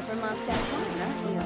here for mustache wine, aren't you?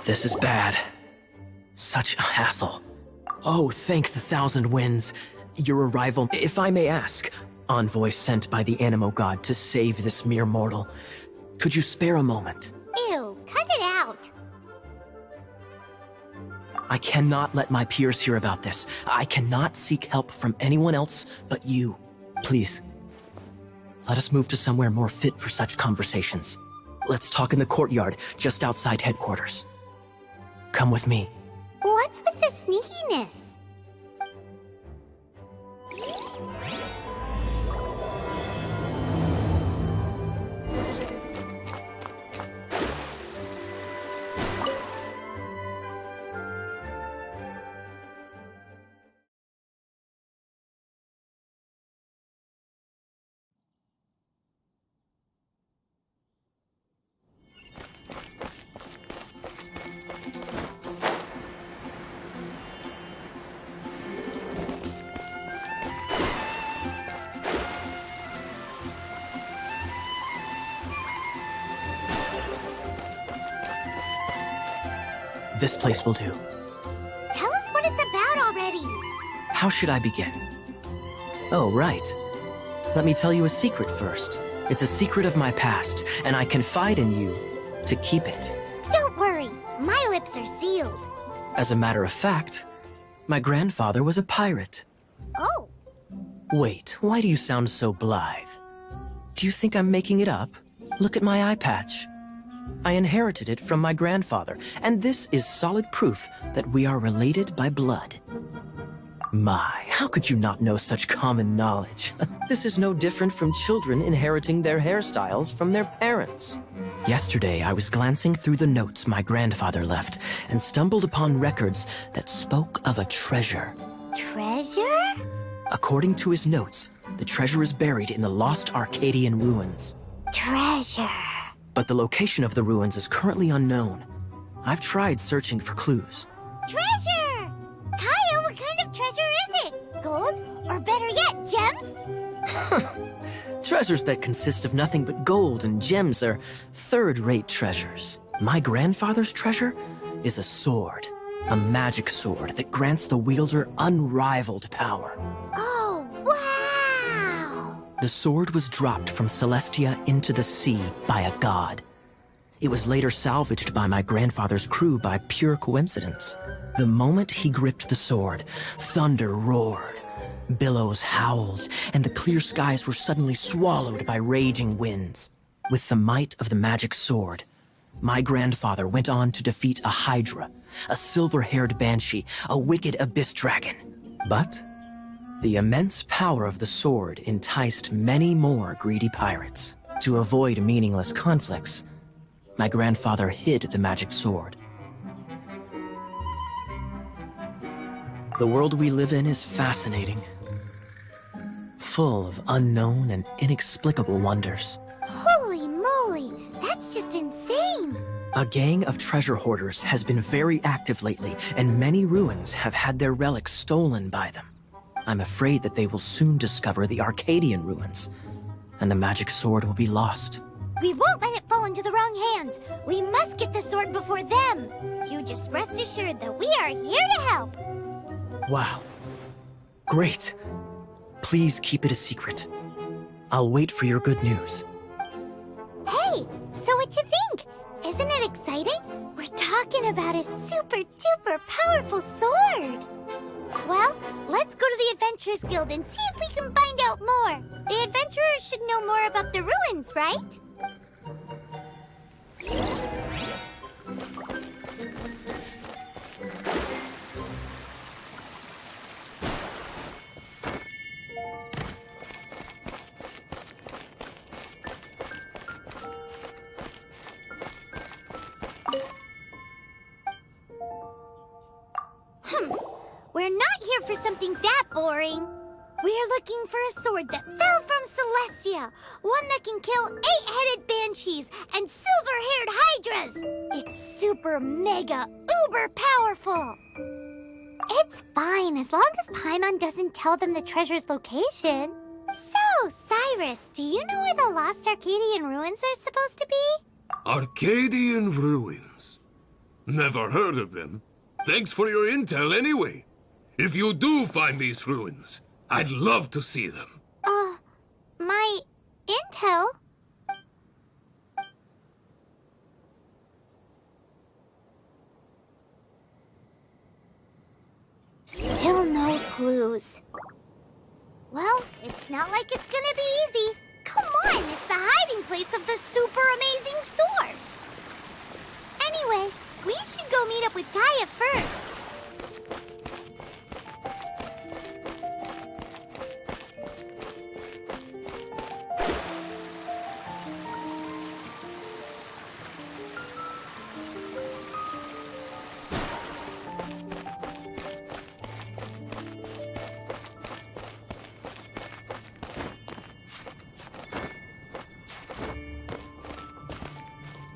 This is bad. Such a hassle. Oh, thank the thousand winds. Your arrival, if I may ask, envoy sent by the Animo God to save this mere mortal. Could you spare a moment? Ew, cut it out. I cannot let my peers hear about this. I cannot seek help from anyone else but you. Please, let us move to somewhere more fit for such conversations. Let's talk in the courtyard, just outside headquarters. Come with me. What's with the sneakiness? This place will do. Tell us what it's about already. How should I begin? Oh, right. Let me tell you a secret first. It's a secret of my past, and I confide in you to keep it. Don't worry, my lips are sealed. As a matter of fact, my grandfather was a pirate. Oh. Wait, why do you sound so blithe? Do you think I'm making it up? Look at my eye patch. I inherited it from my grandfather, and this is solid proof that we are related by blood. My, how could you not know such common knowledge? This is no different from children inheriting their hairstyles from their parents. Yesterday, I was glancing through the notes my grandfather left and stumbled upon records that spoke of a treasure. Treasure? According to his notes, the treasure is buried in the lost Arcadian ruins. Treasure. But the location of the ruins is currently unknown. I've tried searching for clues. Treasure! Kyle, what kind of treasure is it? Gold? Or better yet, gems? Treasures that consist of nothing but gold and gems are third-rate treasures. My grandfather's treasure is a sword. A magic sword that grants the wielder unrivaled power. Oh, wow! The sword was dropped from Celestia into the sea by a god. It was later salvaged by my grandfather's crew by pure coincidence. The moment he gripped the sword, thunder roared, billows howled, and the clear skies were suddenly swallowed by raging winds. With the might of the magic sword, my grandfather went on to defeat a hydra, a silver-haired banshee, a wicked abyss dragon. But the immense power of the sword enticed many more greedy pirates. To avoid meaningless conflicts, my grandfather hid the magic sword. The world we live in is fascinating, full of unknown and inexplicable wonders. Holy moly! That's just A gang of treasure hoarders has been very active lately, and many ruins have had their relics stolen by them. I'm afraid that they will soon discover the Arcadian ruins, and the magic sword will be lost. We won't let it fall into the wrong hands. We must get the sword before them. You just rest assured that we are here to help. Wow. Great. Please keep it a secret. I'll wait for your good news. Hey, so what you think? Isn't it exciting? We're talking about a super-duper powerful sword. Well, let's go to the Adventurers Guild and see if we can find out more. The adventurers should know more about the ruins, right? We're not here for something that boring. We're looking for a sword that fell from Celestia. One that can kill 8-headed banshees and silver-haired hydras. It's super mega uber powerful. It's fine as long as Paimon doesn't tell them the treasure's location. So, Cyrus, do you know where the lost Arcadian ruins are supposed to be? Arcadian ruins? Never heard of them. Thanks for your intel anyway. If you do find these ruins, I'd love to see them. My intel? Still no clues. Well, it's not like it's gonna be easy. Come on, it's the hiding place of the super amazing sword. Anyway, we should go meet up with Gaia first.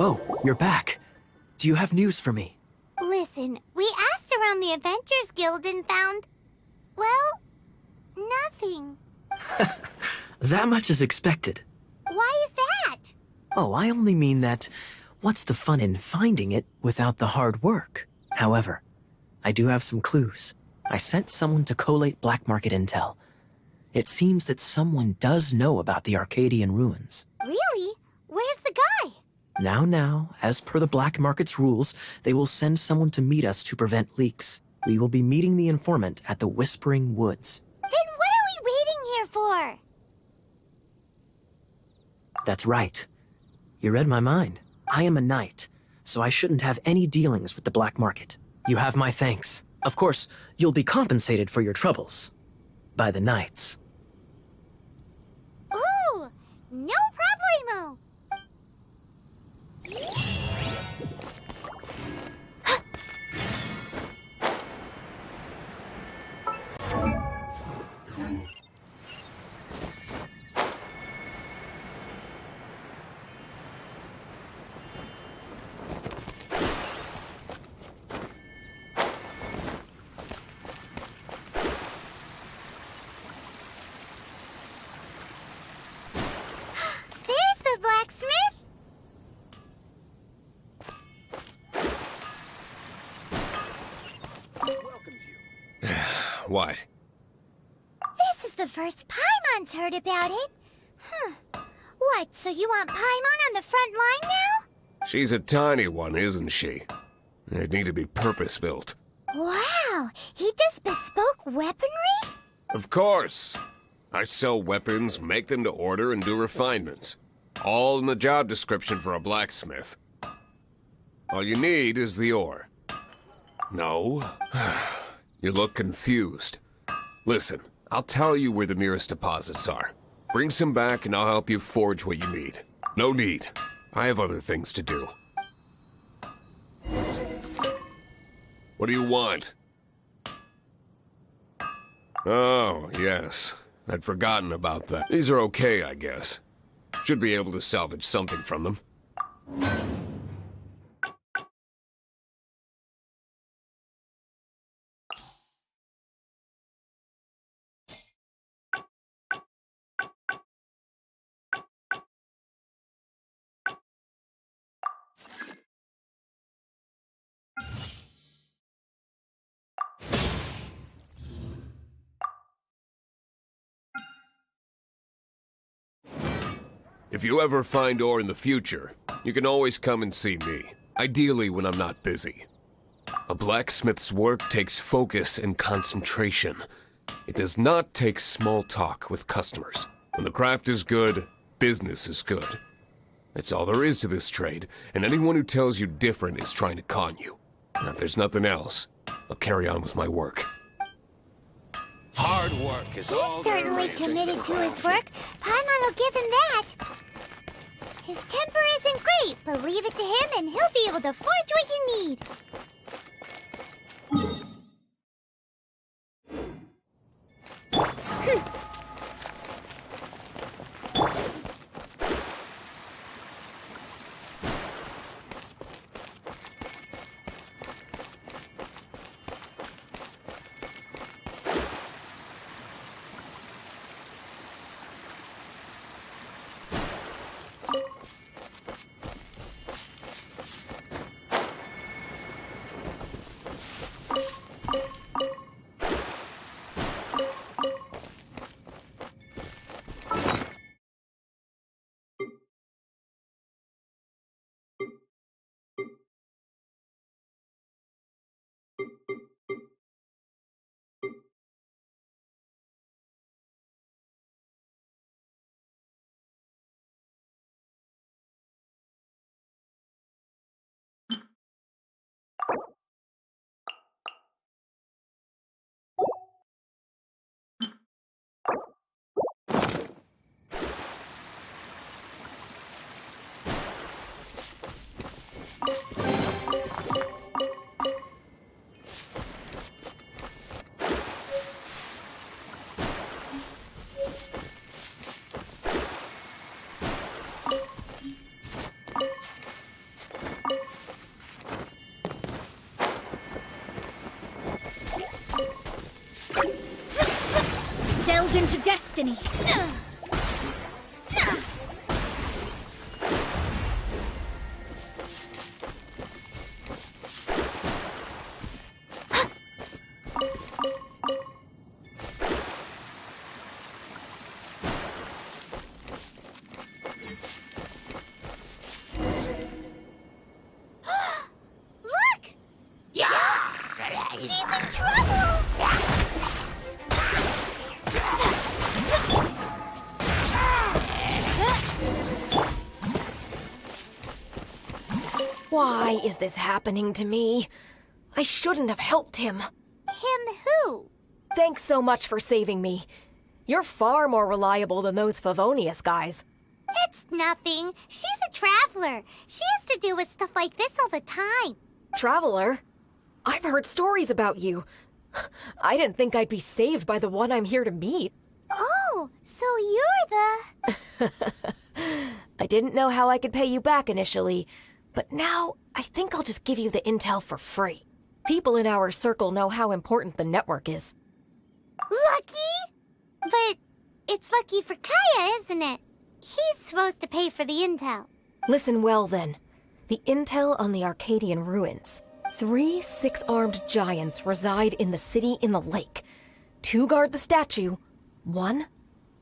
Oh, you're back. Do you have news for me? Listen, we asked around the Adventurers Guild and found, well, nothing. That much is expected. Why is that? Oh, I only mean that what's the fun in finding it without the hard work? However, I do have some clues. I sent someone to collate black market intel. It seems that someone does know about the Arcadian ruins. Really? Where's the guy? Now, as per the black market's rules, they will send someone to meet us to prevent leaks. We will be meeting the informant at the Whispering Woods. Then what are we waiting here for? That's right. You read my mind. I am a knight, so I shouldn't have any dealings with the black market. You have my thanks. Of course, you'll be compensated for your troubles. By the knights. Ooh, no problemo. There's the blacksmith. What? This is the first Paimon's heard about it. What, so you want Paimon on the front line now? She's a tiny one, isn't she? They'd need to be purpose-built. Wow, he does bespoke weaponry? Of course. I sell weapons, make them to order, and do refinements. All in the job description for a blacksmith. All you need is the ore. No? You look confused. Listen, I'll tell you where the nearest deposits are. Bring some back and I'll help you forge what you need. No need. I have other things to do. What do you want? Oh, yes. I'd forgotten about that. These are okay, I guess. Should be able to salvage something from them. If you ever find ore in the future, you can always come and see me. Ideally when I'm not busy. A blacksmith's work takes focus and concentration. It does not take small talk with customers. When the craft is good, business is good. That's all there is to this trade, and anyone who tells you different is trying to con you. And if there's nothing else, I'll carry on with my work. Hard work is all He's certainly committed to his work. Paimon will give him that. His temper isn't great, but leave it to him and he'll be able to forge what you need. Delved into destiny. Look! She's in trouble! Why is this happening to me? I shouldn't have helped him. Him who? Thanks so much for saving me. You're far more reliable than those Favonius guys. It's nothing. She's a traveler. She has to deal with stuff like this all the time. Traveler? I've heard stories about you. I didn't think I'd be saved by the one I'm here to meet. Oh, so you're the... I didn't know how I could pay you back initially, but now I think I'll just give you the intel for free. People in our circle know how important the network is. Lucky? But it's lucky for Kaya, isn't it? He's supposed to pay for the intel. Listen well then. The intel on the Arcadian ruins. 3 6-armed giants reside in the city in the lake. 2 guard the statue, 1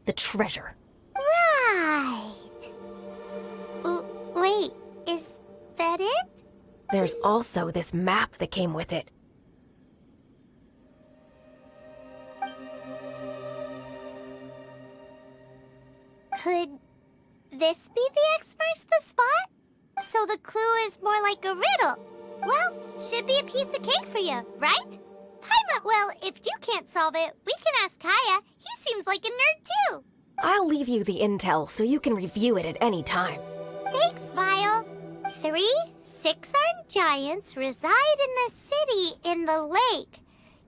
the treasure. Right. Wait, is that it? There's also this map that came with it. Could this be the X marks the spot? So the clue is more like a riddle. Well, should be a piece of cake for you, right? Paimon, well, if you can't solve it, we can ask Kaya. He seems like a nerd too. I'll leave you the intel so you can review it at any time. Thanks, Vile. 3 6-armed giants reside in the city in the lake.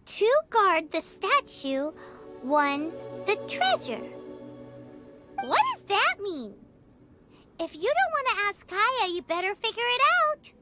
2 guard the statue, 1 the treasure. What does that mean? If you don't want to ask Kaya, you better figure it out.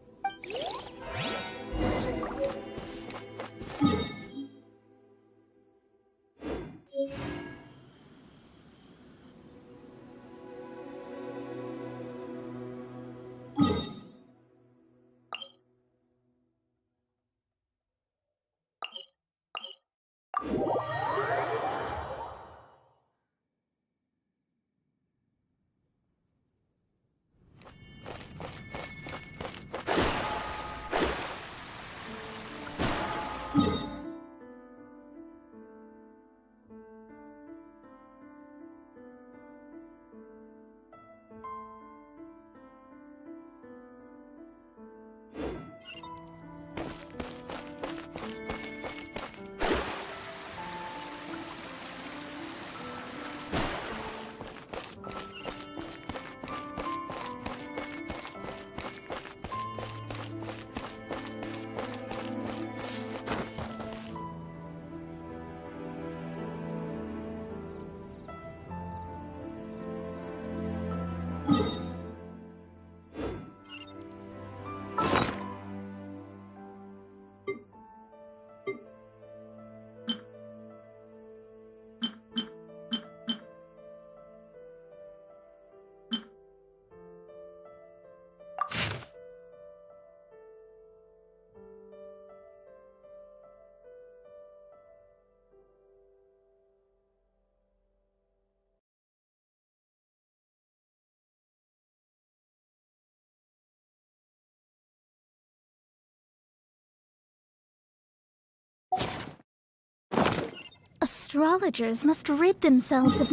Astrologers must rid themselves of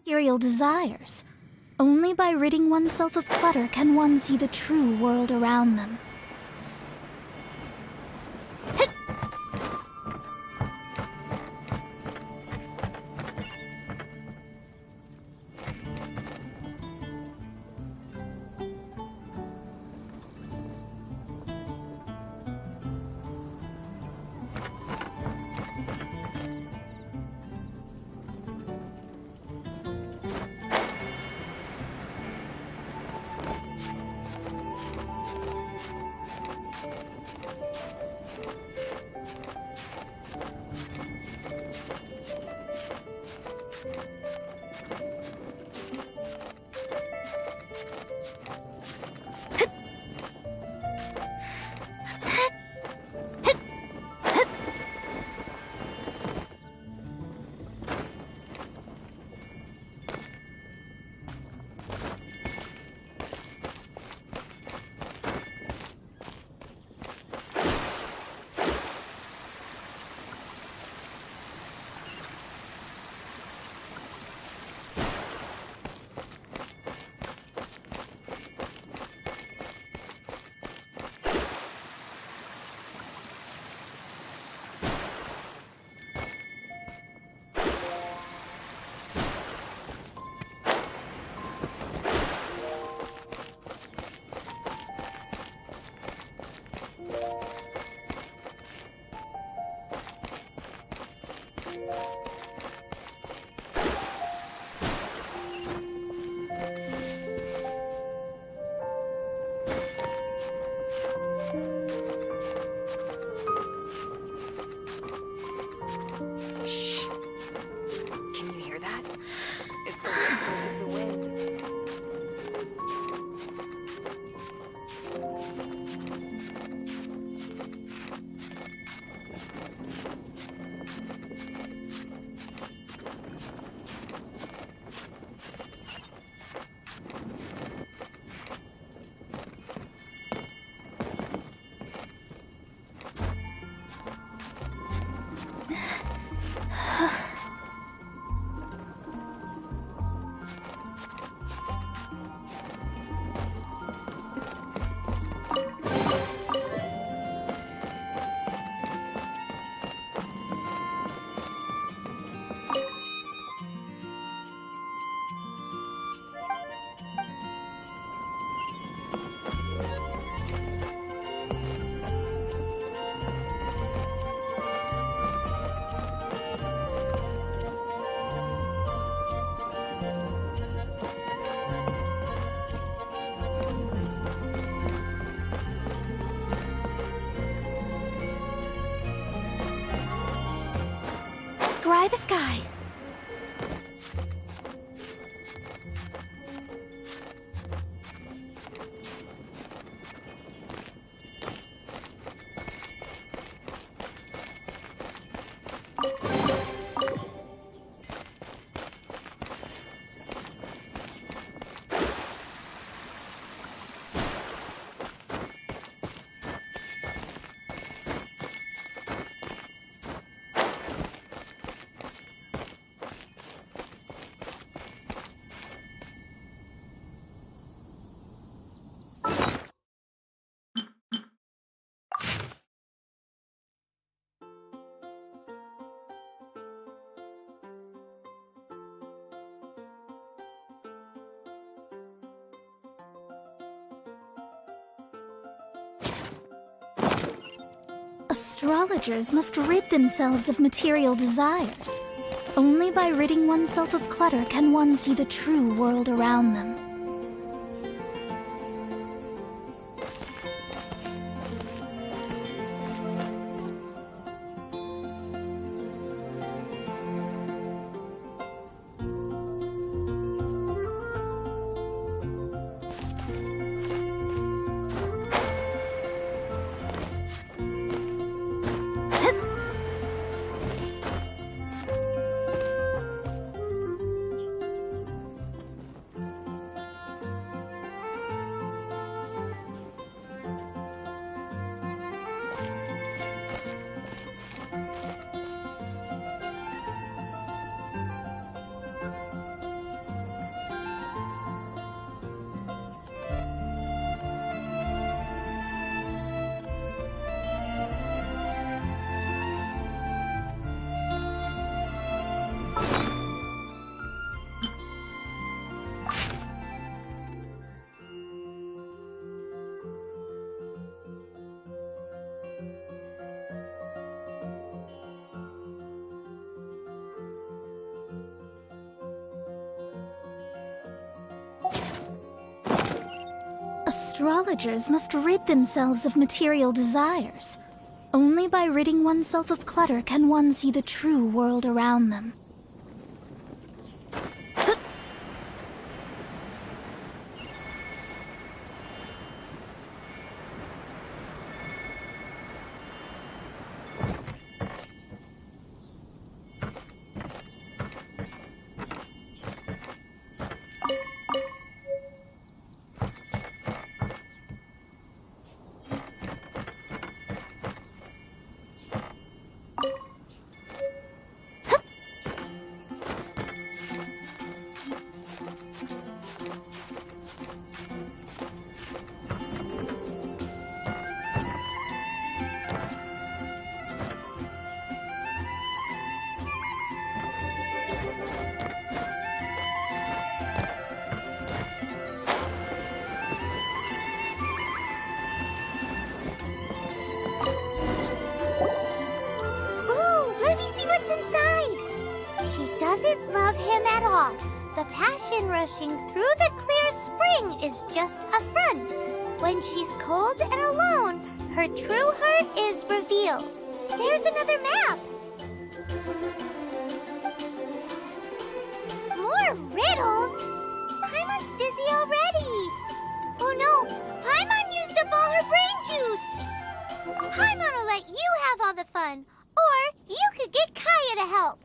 material desires. Only by ridding oneself of clutter can one see the true world around them. Scry the sky. Astrologers must rid themselves of material desires. Only by ridding oneself of clutter can one see the true world around them. Astrologers must rid themselves of material desires. Only by ridding oneself of clutter can one see the true world around them. The passion rushing through the clear spring is just a front. When she's cold and alone, her true heart is revealed. There's another map. More riddles? Paimon's dizzy already. Oh no, Paimon used up all her brain juice. Paimon will let you have all the fun. Or you could get Kaya to help.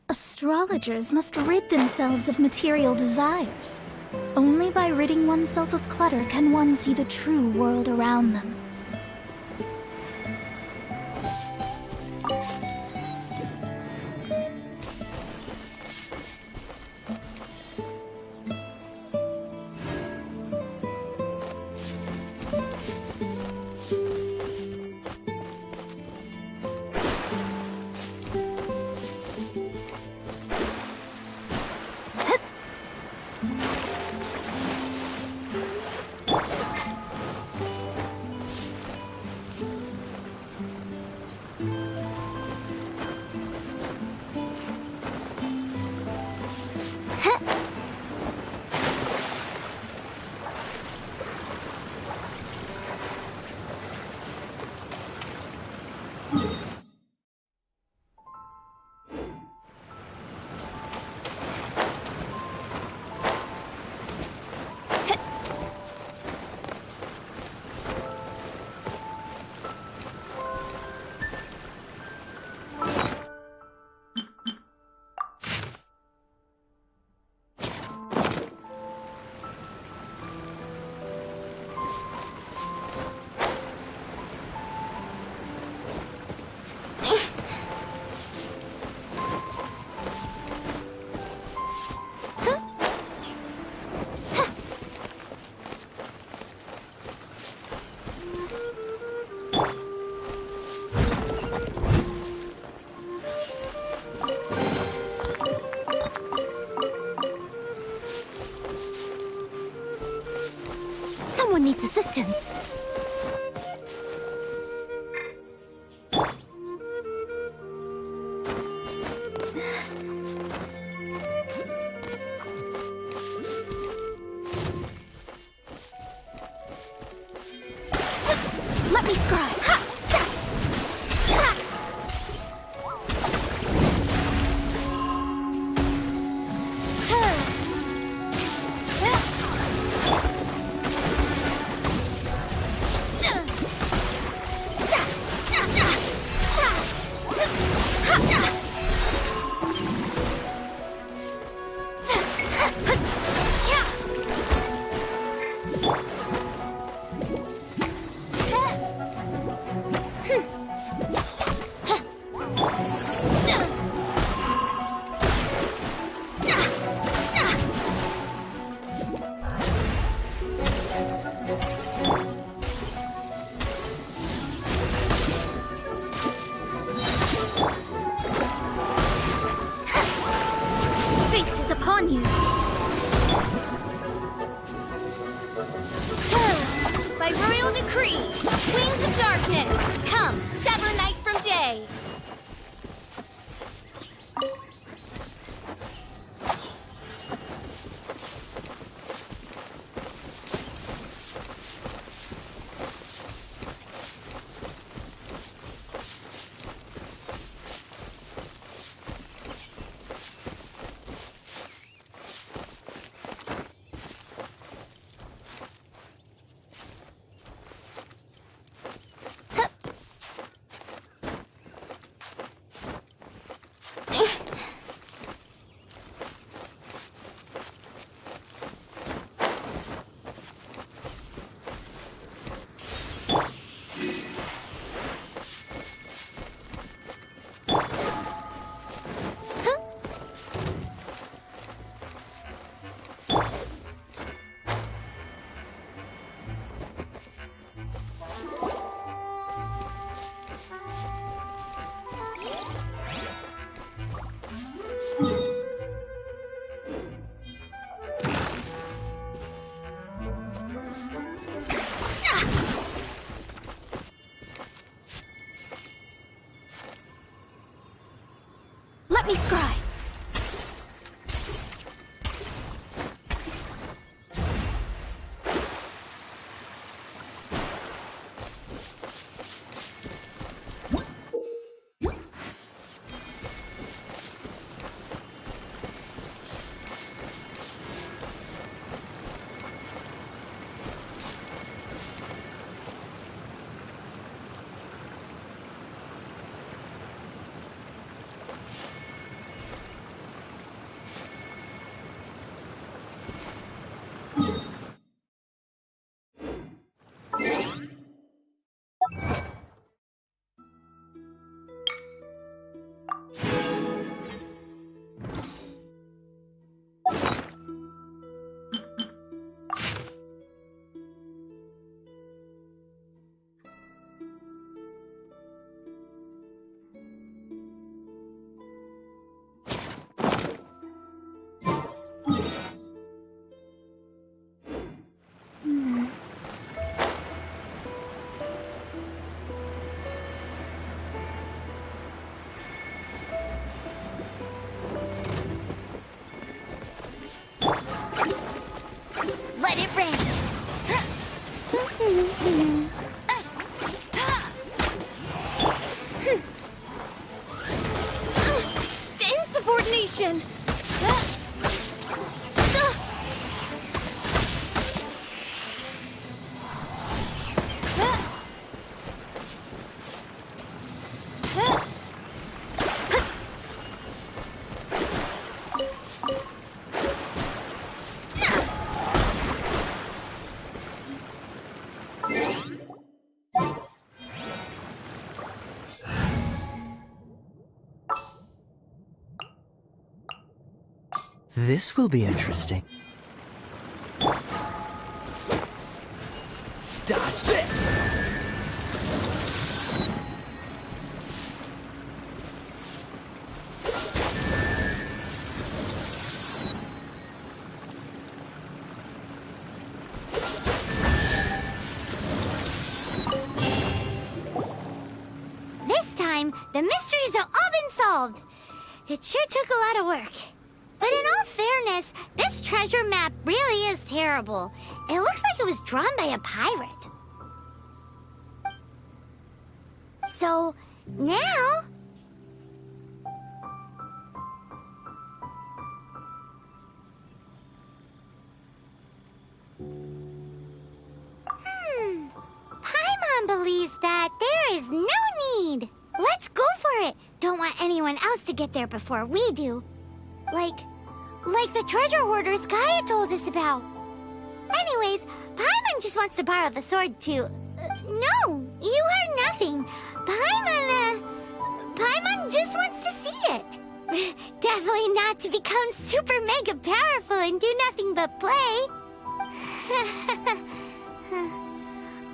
Astrologers must rid themselves of material desires. Only by ridding oneself of clutter can one see the true world around them. Let me scribe. Fate is upon you. By royal decree, wings of darkness, come, sever night from day. Let me scribe. Let it rain. Insubordination! This will be interesting. Dodge this! This time, the mysteries have all been solved. It sure took a lot of work. But in all fairness, this treasure map really is terrible. It looks like it was drawn by a pirate. So, now... Paimon believes that there is no need. Let's go for it. Don't want anyone else to get there before we do. Like the treasure hoarders Gaia told us about. Anyways, Paimon just wants to borrow the sword to... no, you heard nothing. Paimon just wants to see it. Definitely not to become super mega powerful and do nothing but play.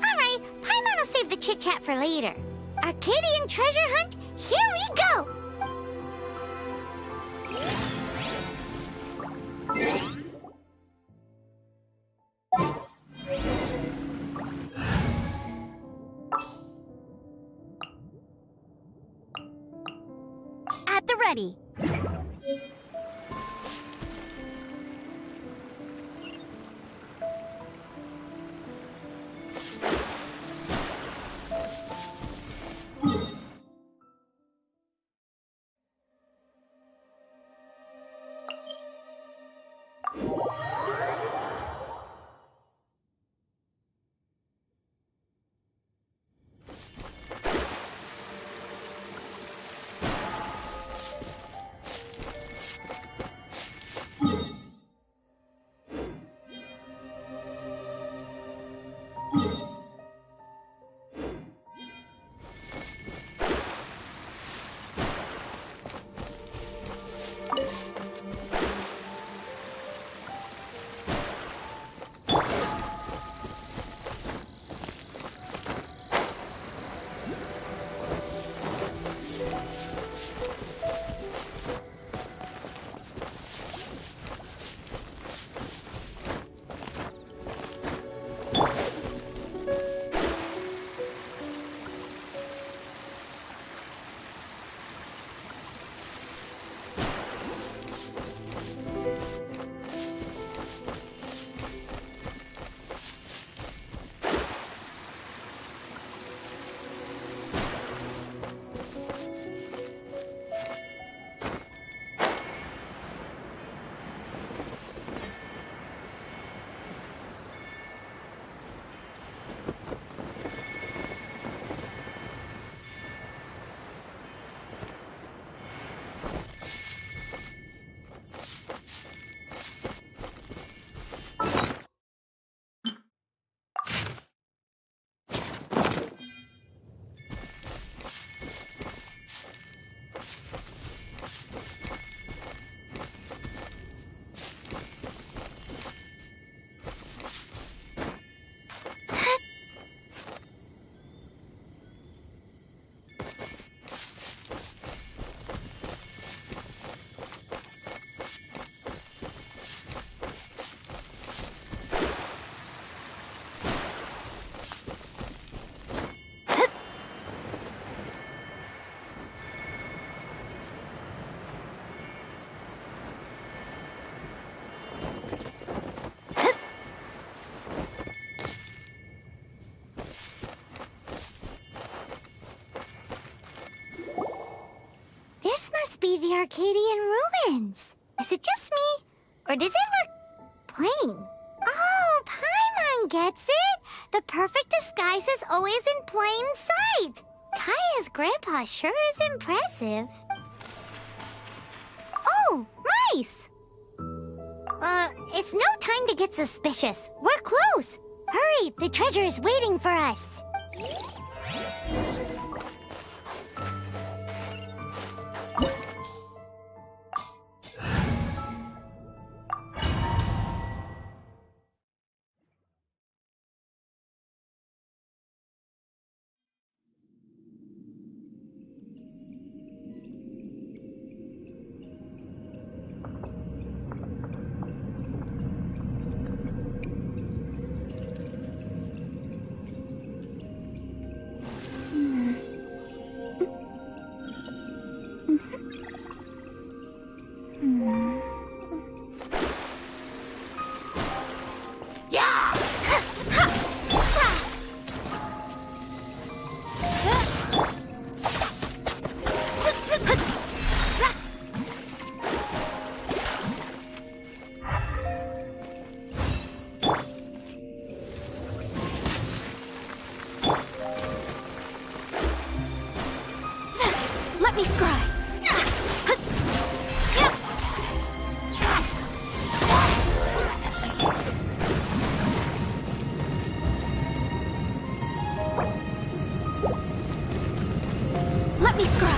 Alright, Paimon will save the chit-chat for later. Arcadian treasure hunt, here we go! At the ready. Be the Arcadian ruins. Is it just me? Or does it look plain? Oh, Paimon gets it! The perfect disguise is always in plain sight! Kaya's grandpa sure is impressive. Oh, mice! It's no time to get suspicious. We're close! Hurry, the treasure is waiting for us! me scry. Let me scry.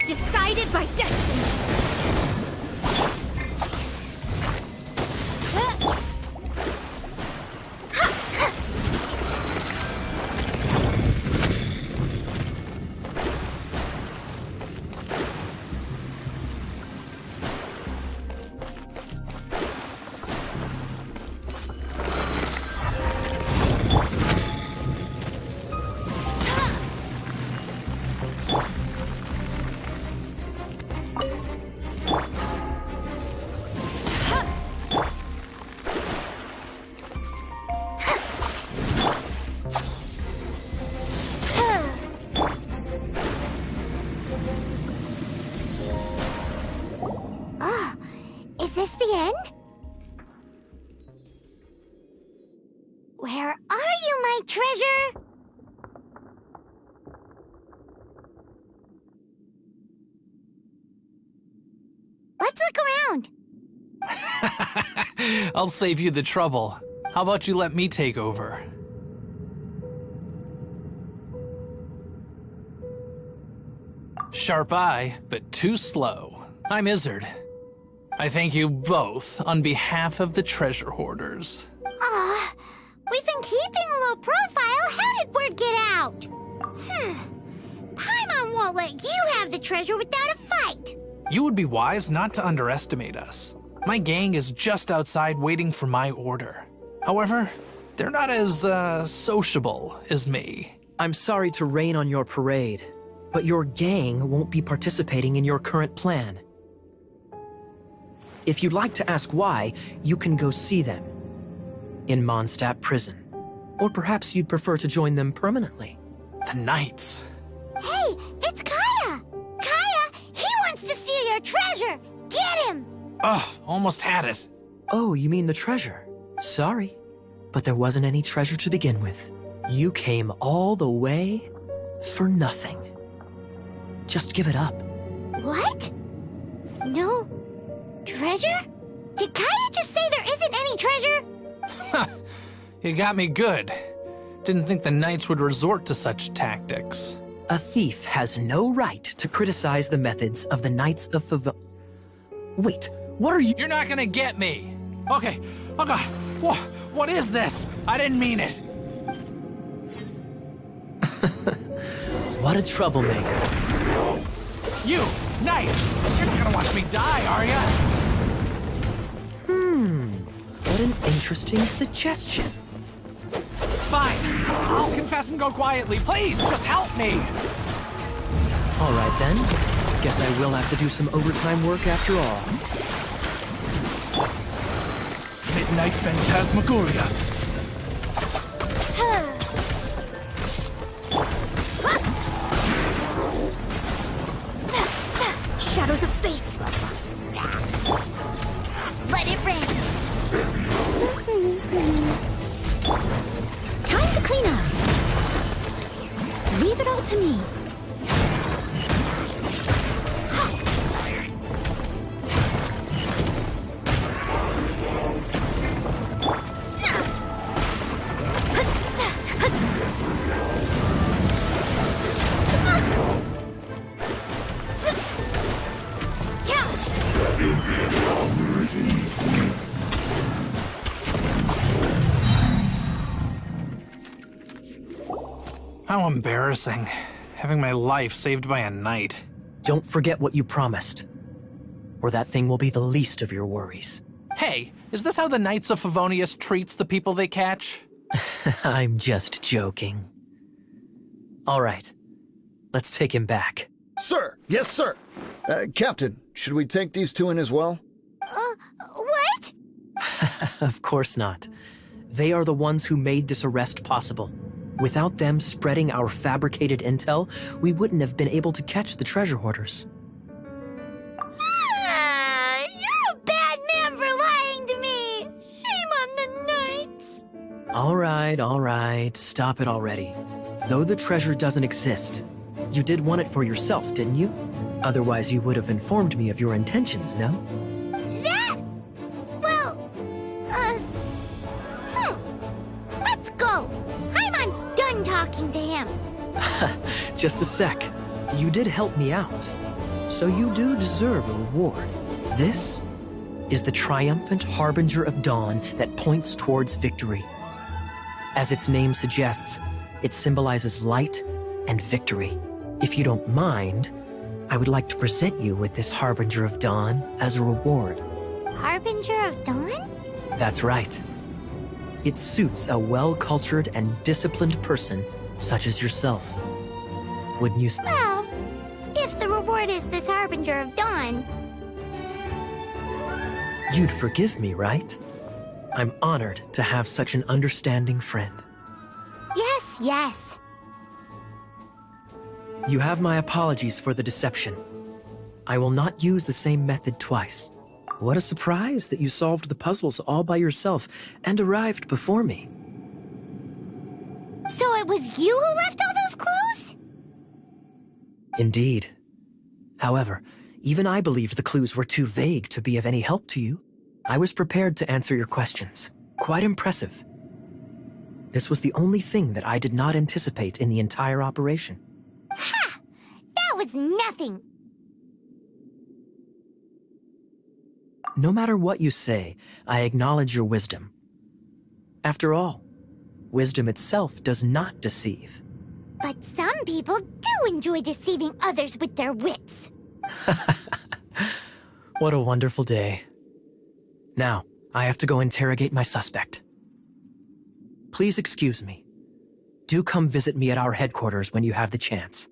Decided by destiny. Is this the end? Where are you, my treasure? Let's look around. I'll save you the trouble. How about you let me take over? Sharp eye, but too slow. I'm Izzard. I thank you both on behalf of the treasure hoarders. We've been keeping a low profile. How did word get out? Paimon won't let you have the treasure without a fight. You would be wise not to underestimate us. My gang is just outside waiting for my order. However, they're not as, sociable as me. I'm sorry to rain on your parade, but your gang won't be participating in your current plan. If you'd like to ask why, you can go see them in Mondstadt prison. Or perhaps you'd prefer to join them permanently. The Knights. Hey, it's Kaya! Kaya, he wants to steal your treasure! Get him! Ugh, almost had it. Oh, you mean the treasure? Sorry, but there wasn't any treasure to begin with. You came all the way for nothing. Just give it up. What? No treasure? Did Kaya just say there isn't any treasure? You got me good. Didn't think the Knights would resort to such tactics. A thief has no right to criticize the methods of the Knights of Wait, what are you— You're not gonna get me. Okay, oh god, what is this? I didn't mean it. What a troublemaker. You, Knight, you're not gonna watch me die, are ya? What an interesting suggestion. Fine, I'll confess and go quietly. Please, just help me. All right then. Guess I will have to do some overtime work after all. Midnight Phantasmagoria. Shadows of fate. Let it rain. Time to clean up. Leave it all to me. How embarrassing. Having my life saved by a knight. Don't forget what you promised, or that thing will be the least of your worries. Hey, is this how the Knights of Favonius treats the people they catch? I'm just joking. All right, let's take him back. Sir! Yes, sir! Captain, should we take these two in as well? What? Of course not. They are the ones who made this arrest possible. Without them spreading our fabricated intel, we wouldn't have been able to catch the treasure hoarders. You're a bad man for lying to me! Shame on the knights! All right, stop it already. Though the treasure doesn't exist, you did want it for yourself, didn't you? Otherwise you would have informed me of your intentions, no? Well, let's go. Haimon's done talking to him. Just a sec. You did help me out, so you do deserve a reward. This is the triumphant harbinger of dawn that points towards victory. As its name suggests, it symbolizes light and victory. If you don't mind, I would like to present you with this harbinger of dawn as a reward. Harbinger of dawn? That's right. It suits a well-cultured and disciplined person such as yourself. Wouldn't you? Well, if the reward is this harbinger of dawn. You'd forgive me, right? I'm honored to have such an understanding friend. Yes. You have my apologies for the deception. I will not use the same method twice. What a surprise that you solved the puzzles all by yourself and arrived before me. So it was you who left all those clues? Indeed. However, even I believed the clues were too vague to be of any help to you. I was prepared to answer your questions. Quite impressive. This was the only thing that I did not anticipate in the entire operation. Ha! That was nothing. No matter what you say, I acknowledge your wisdom. After all, wisdom itself does not deceive. But some people do enjoy deceiving others with their wits. What a wonderful day. Now, I have to go interrogate my suspect. Please excuse me. Do come visit me at our headquarters when you have the chance.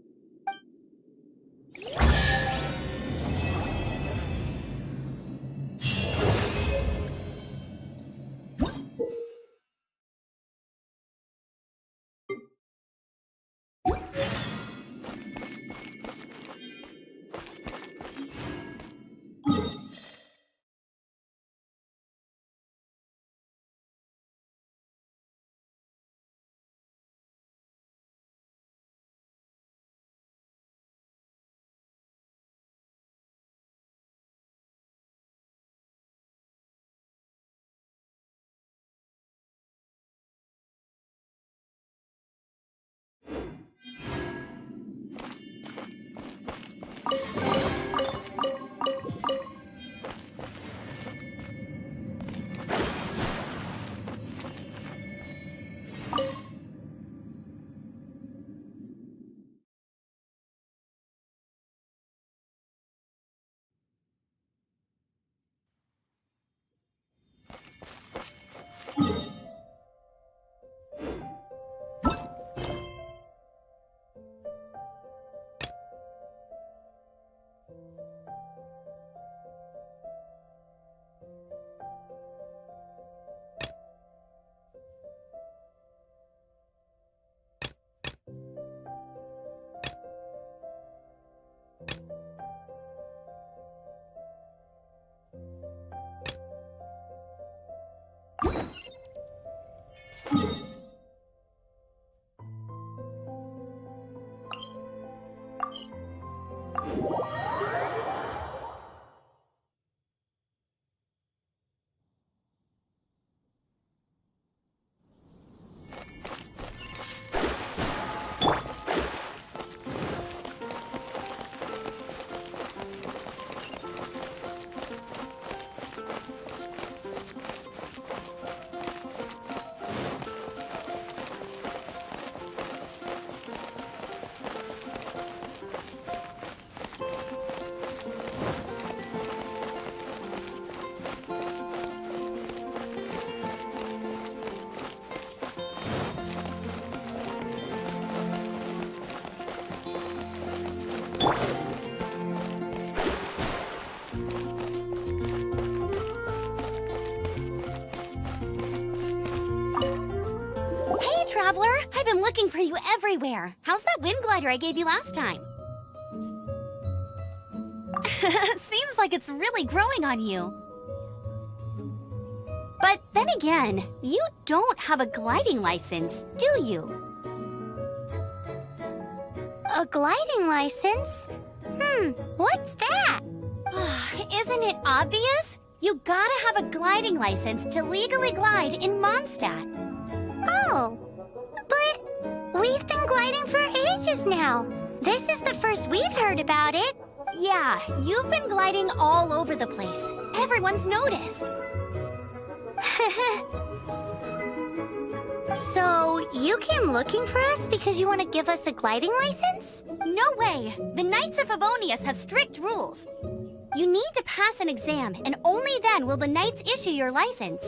traveler. I've been looking for you everywhere. How's that wind glider I gave you last time? Seems like it's really growing on you. But then again, you don't have a gliding license, do you? A gliding license? What's that? Isn't it obvious? You gotta have a gliding license to legally glide in Mondstadt. Oh, but we've been gliding for ages now. This is the first we've heard about it. Yeah, you've been gliding all over the place. Everyone's noticed. So, you came looking for us because you want to give us a gliding license? No way! The Knights of Favonius have strict rules. You need to pass an exam, and only then will the Knights issue your license.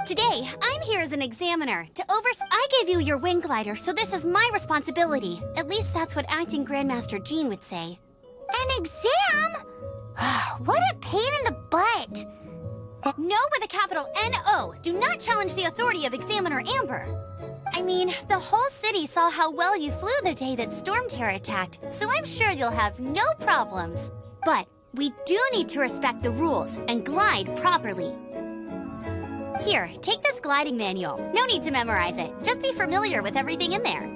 Today, I'm here as an examiner to I gave you your wind glider, so this is my responsibility. At least that's what Acting Grandmaster Jean would say. An exam? What a pain in the butt. No with a capital N-O. Do not challenge the authority of Examiner Amber. I mean, the whole city saw how well you flew the day that Storm Terror attacked, so I'm sure you'll have no problems. But we do need to respect the rules and glide properly. Here, take this gliding manual. No need to memorize it. Just be familiar with everything in there.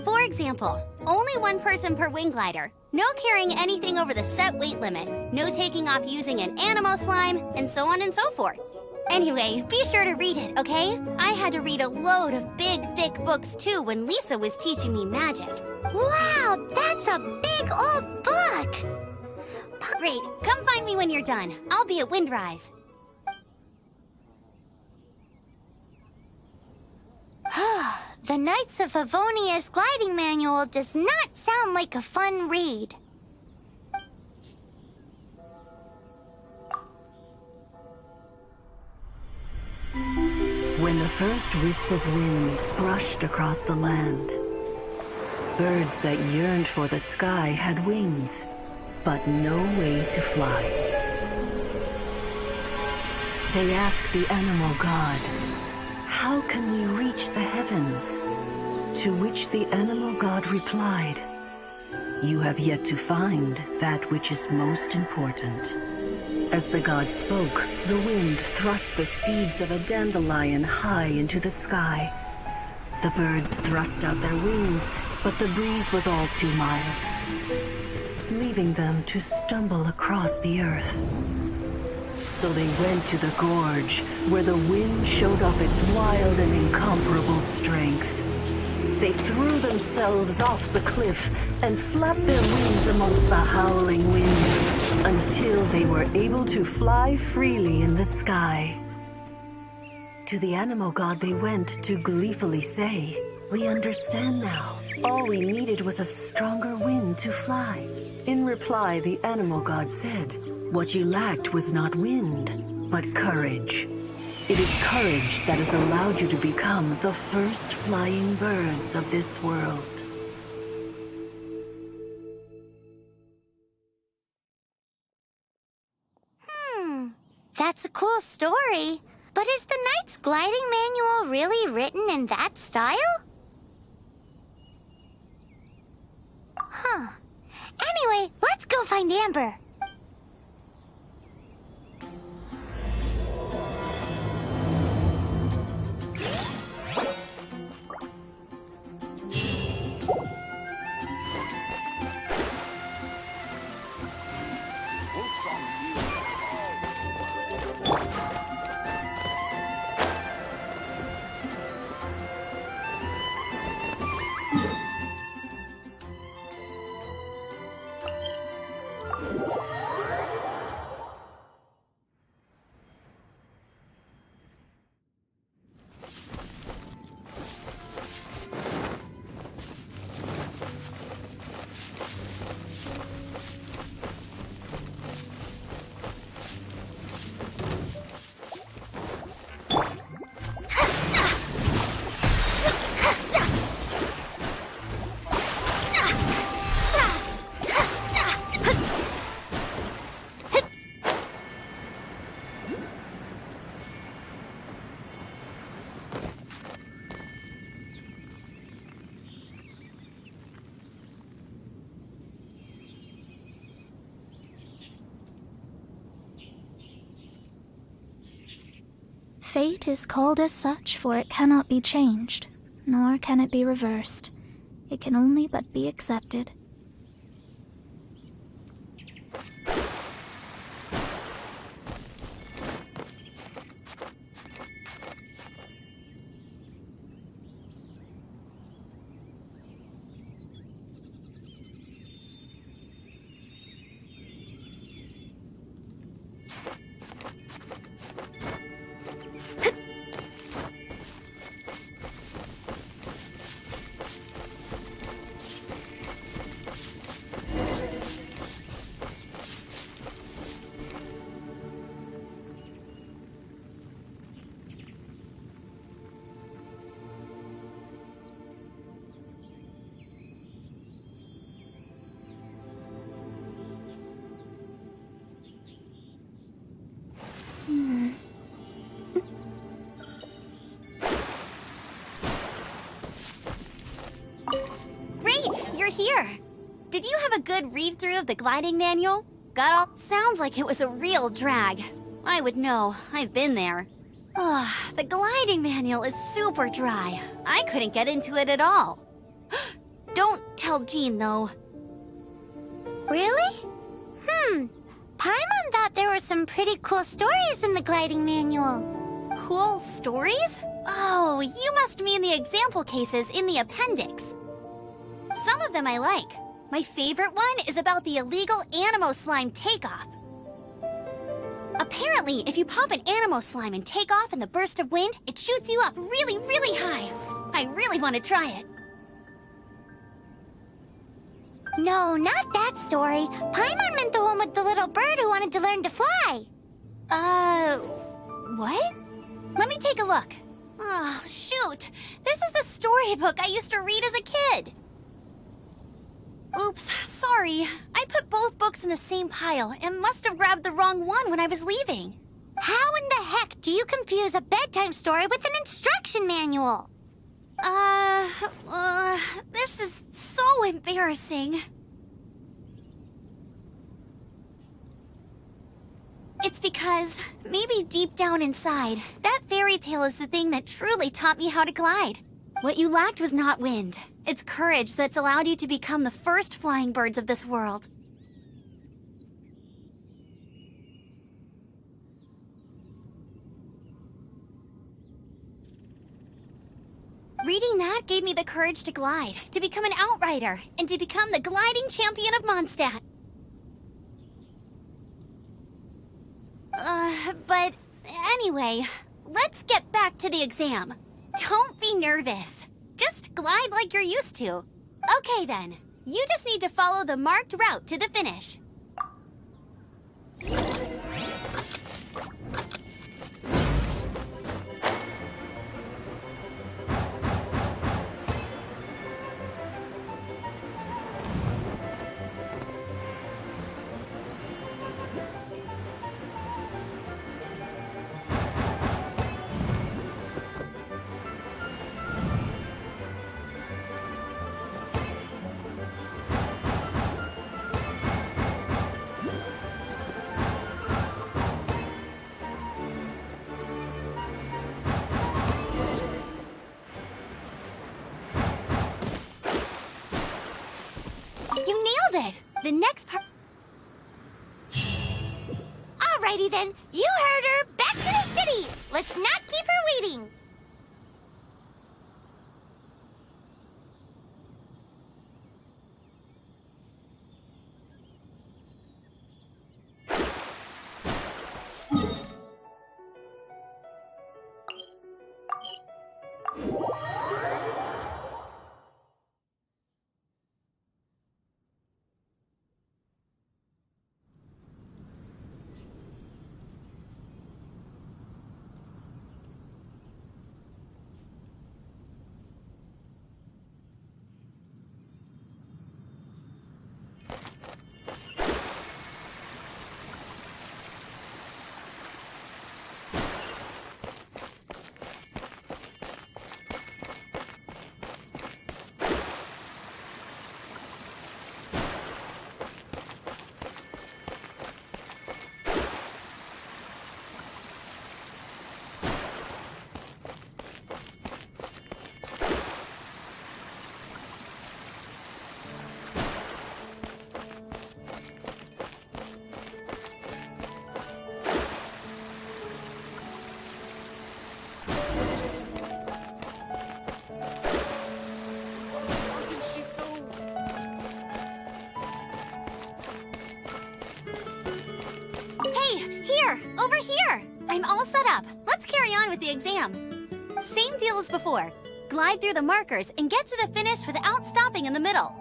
For example, only one person per wing glider, no carrying anything over the set weight limit, no taking off using an animo slime, and so on and so forth. Anyway, be sure to read it, okay? I had to read a load of big, thick books too when Lisa was teaching me magic. Wow, that's a big old book! Great, come find me when you're done. I'll be at Windrise. The Knights of Favonius gliding manual does not sound like a fun read. When the first wisp of wind brushed across the land, birds that yearned for the sky had wings, but no way to fly. They asked the animal god, "How can we reach the heavens?" To which the animal god replied, "You have yet to find that which is most important." As the god spoke, the wind thrust the seeds of a dandelion high into the sky. The birds thrust out their wings, but the breeze was all too mild, leaving them to stumble across the earth. So they went to the gorge, where the wind showed off its wild and incomparable strength. They threw themselves off the cliff and flapped their wings amongst the howling winds until they were able to fly freely in the sky. To the animal god they went to gleefully say, "We understand now. All we needed was a stronger wind to fly." In reply, the animal god said, "What you lacked was not wind, but courage. It is courage that has allowed you to become the first flying birds of this world." That's a cool story. But is the Knight's gliding manual really written in that style? Anyway, let's go find Amber. Fate is called as such, for it cannot be changed, nor can it be reversed. It can only but be accepted. Here. Did you have a good read-through of the gliding manual? Got all... Sounds like it was a real drag. I would know. I've been there. The gliding manual is super dry. I couldn't get into it at all. Don't tell Jean, though. Really? Paimon thought there were some pretty cool stories in the gliding manual. Cool stories? Oh, you must mean the example cases in the appendix. Some of them I like. My favorite one is about the illegal Animo Slime takeoff. Apparently, if you pop an Animo Slime and take off in the burst of wind, it shoots you up really, really high. I really want to try it. No, not that story. Paimon meant the one with the little bird who wanted to learn to fly. What? Let me take a look. Oh, shoot. This is the storybook I used to read as a kid. Oops, sorry. I put both books in the same pile and must have grabbed the wrong one when I was leaving. How in the heck do you confuse a bedtime story with an instruction manual? This is so embarrassing. It's because, maybe deep down inside, that fairy tale is the thing that truly taught me how to glide. What you lacked was not wind. It's courage that's allowed you to become the first flying birds of this world. Reading that gave me the courage to glide, to become an outrider, and to become the gliding champion of Mondstadt. But anyway, let's get back to the exam. Don't be nervous. Just glide like you're used to. Okay then, you just need to follow the marked route to the finish. You nailed it! The next part... Alrighty then, you heard her. Back to the city! Let's not keep her waiting! the exam. Same deal as before. Glide through the markers and get to the finish without stopping in the middle.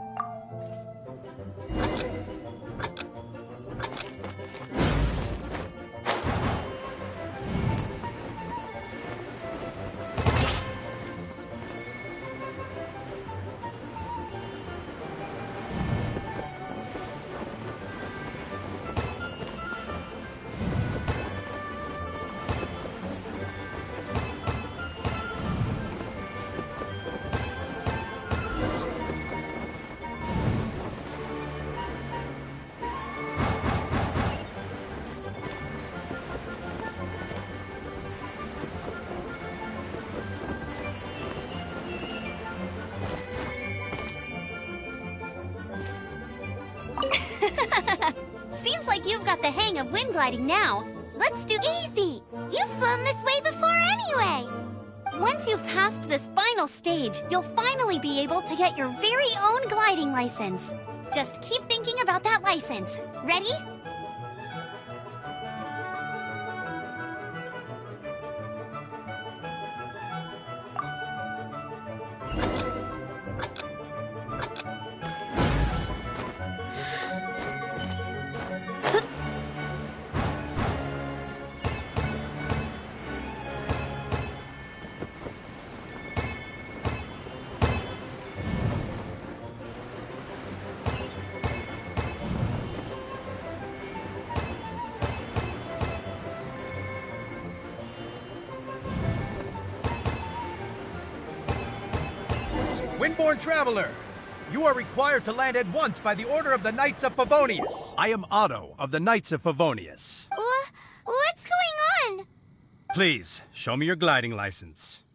Seems like you've got the hang of wind gliding now. Let's do Easy! You've flown this way before anyway! Once you've passed this final stage, you'll finally be able to get your very own gliding license. Just keep thinking about that license. Ready? Windborne Traveler, you are required to land at once by the order of the Knights of Favonius. I am Otto of the Knights of Favonius. What's going on? Please, show me your gliding license.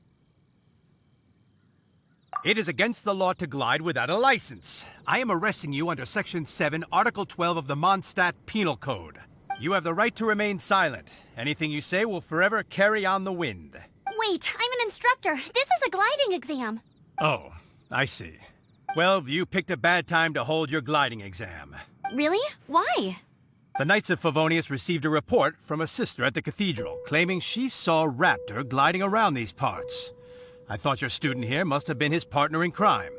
It is against the law to glide without a license. I am arresting you under Section 7, Article 12 of the Mondstadt Penal Code. You have the right to remain silent. Anything you say will forever carry on the wind. Wait, I'm an instructor. This is a gliding exam. Oh, I see. Well, you picked a bad time to hold your gliding exam. Really? Why? The Knights of Favonius received a report from a sister at the cathedral claiming she saw Raptor gliding around these parts. I thought your student here must have been his partner in crime.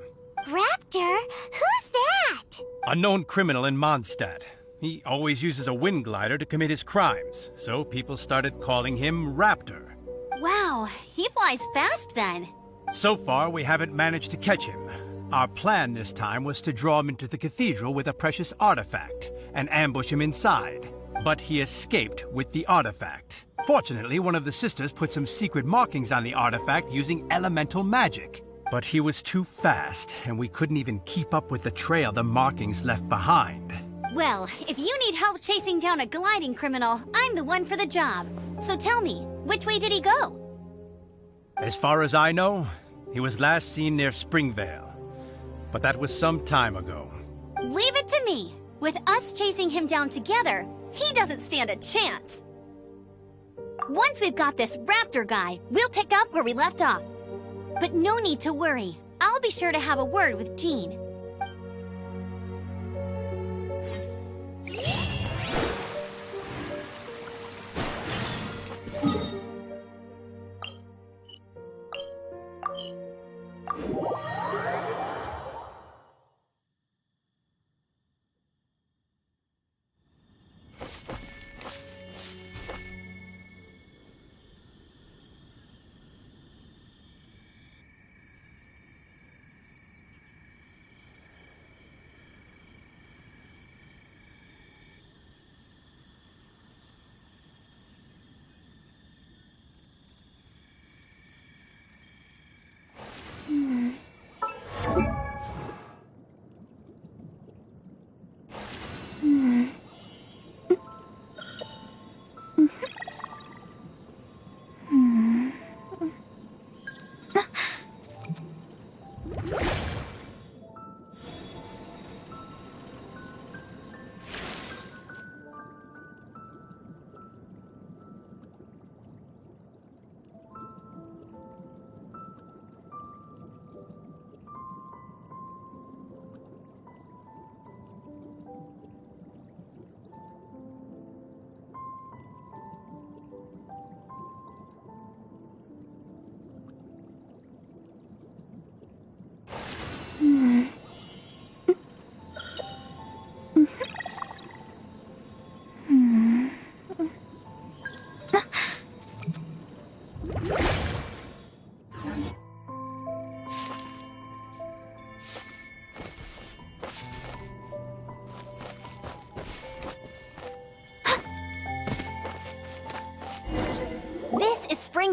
Raptor? Who's that? A known criminal in Mondstadt. He always uses a wind glider to commit his crimes, so people started calling him Raptor. Wow, he flies fast then. So far, we haven't managed to catch him. Our plan this time was to draw him into the cathedral with a precious artifact and ambush him inside. But he escaped with the artifact. Fortunately, one of the sisters put some secret markings on the artifact using elemental magic. But he was too fast, and we couldn't even keep up with the trail the markings left behind. Well, if you need help chasing down a gliding criminal, I'm the one for the job. So tell me, which way did he go? As far as I know, he was last seen near Springvale. But that was some time ago. Leave it to me. With us chasing him down together, he doesn't stand a chance. Once we've got this Raptor guy, we'll pick up where we left off. But no need to worry. I'll be sure to have a word with Jean.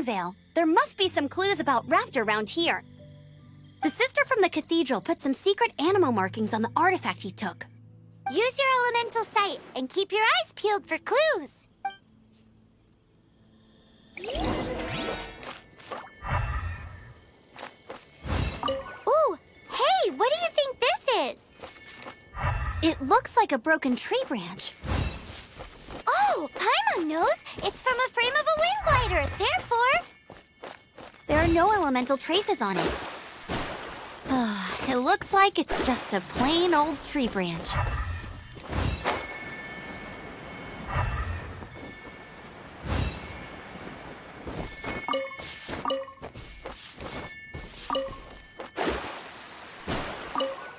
Vale. There must be some clues about Raptor around here. The sister from the cathedral put some secret animal markings on the artifact he took. Use your elemental sight and keep your eyes peeled for clues. Ooh, hey, what do you think this is? It looks like a broken tree branch. Oh, Paimon knows. It's from a frame of a wind glider. Therefore, there are no elemental traces on it. It looks like it's just a plain old tree branch. How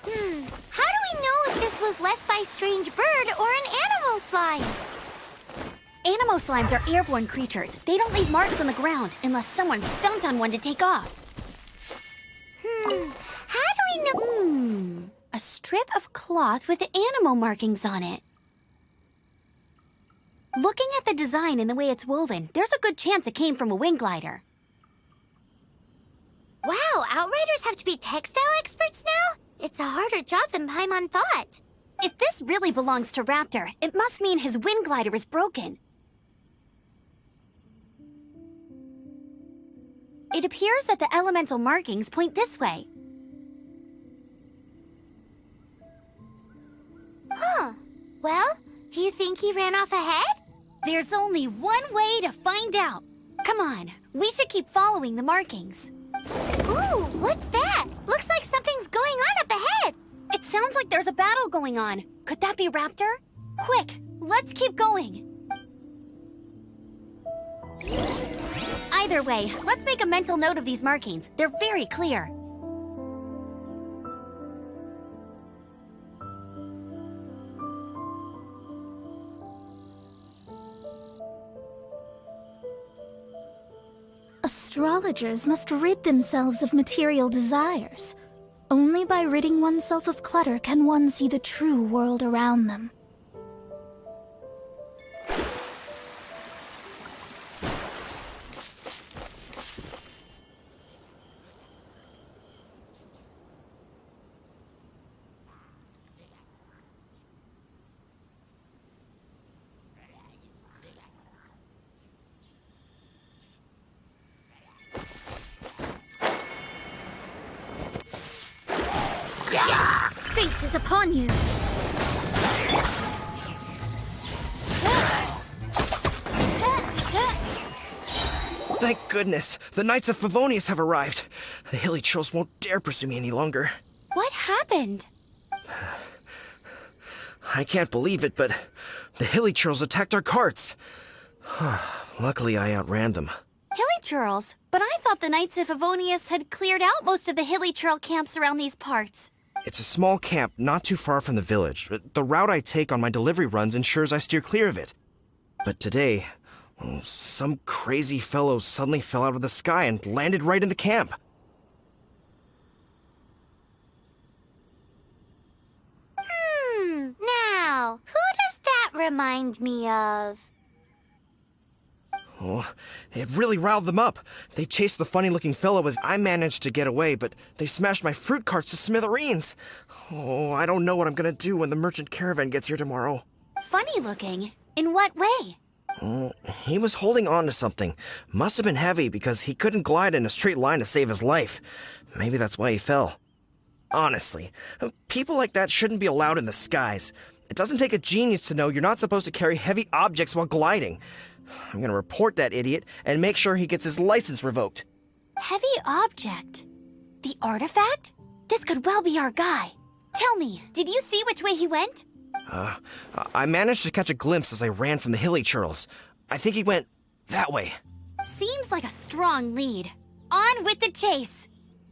do we know if this was left by strange bird or an animal slime? Animal slimes are airborne creatures. They don't leave marks on the ground unless someone stomped on one to take off. How do we know? A strip of cloth with animal markings on it. Looking at the design and the way it's woven, there's a good chance it came from a wind glider. Wow, Outriders have to be textile experts now? It's a harder job than Paimon thought. If this really belongs to Raptor, it must mean his wind glider is broken. It appears that the elemental markings point this way. Huh. Well, do you think he ran off ahead? There's only one way to find out. Come on, we should keep following the markings. Ooh, what's that? Looks like something's going on up ahead. It sounds like there's a battle going on. Could that be Raptor? Quick, let's keep going. Either way, let's make a mental note of these markings. They're very clear. Astrologers must rid themselves of material desires. Only by ridding oneself of clutter can one see the true world around them. Fate is upon you. Thank goodness, the Knights of Favonius have arrived. The hilly trolls won't dare pursue me any longer. What happened? I can't believe it, but the hilly trolls attacked our carts. Luckily, I outran them. Hilly churls? But I thought the Knights of Favonius had cleared out most of the hilly churl camps around these parts. It's a small camp not too far from the village. The route I take on my delivery runs ensures I steer clear of it. But today, some crazy fellow suddenly fell out of the sky and landed right in the camp. Now, who does that remind me of? Oh, it really riled them up. They chased the funny-looking fellow as I managed to get away, but they smashed my fruit carts to smithereens. Oh, I don't know what I'm gonna do when the merchant caravan gets here tomorrow. Funny looking? In what way? He was holding on to something. Must have been heavy because he couldn't glide in a straight line to save his life. Maybe that's why he fell. Honestly, people like that shouldn't be allowed in the skies. It doesn't take a genius to know you're not supposed to carry heavy objects while gliding. I'm gonna report that idiot and make sure he gets his license revoked. Heavy object? The artifact? This could well be our guy. Tell me, did you see which way he went? I managed to catch a glimpse as I ran from the hilly churls. I think he went that way. Seems like a strong lead. On with the chase.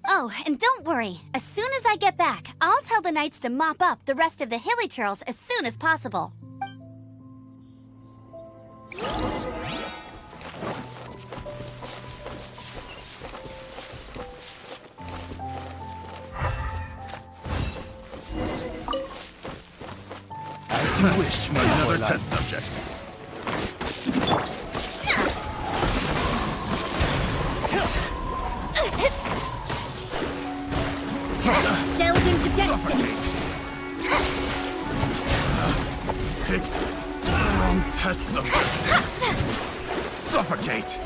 Oh, and don't worry. As soon as I get back, I'll tell the knights to mop up the rest of the hilly churls as soon as possible. As you wish, my another test subject. destiny! Pick the wrong test subject. Suffocate!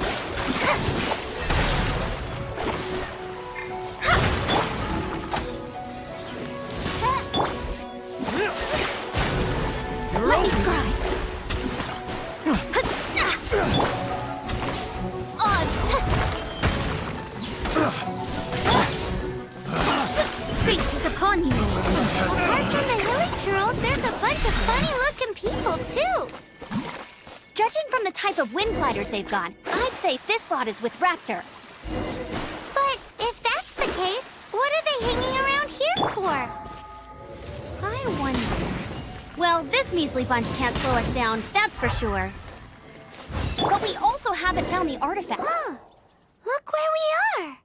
Let me scry! Fate is upon you. Apart from the hilly trolls, there's a bunch of funny-looking people, too. Judging from the type of wind gliders they've got, I'd say this lot is with Raptor. But if that's the case, what are they hanging around here for? I wonder... Well, this measly bunch can't slow us down, that's for sure. But we also haven't found the artifact. Look where we are.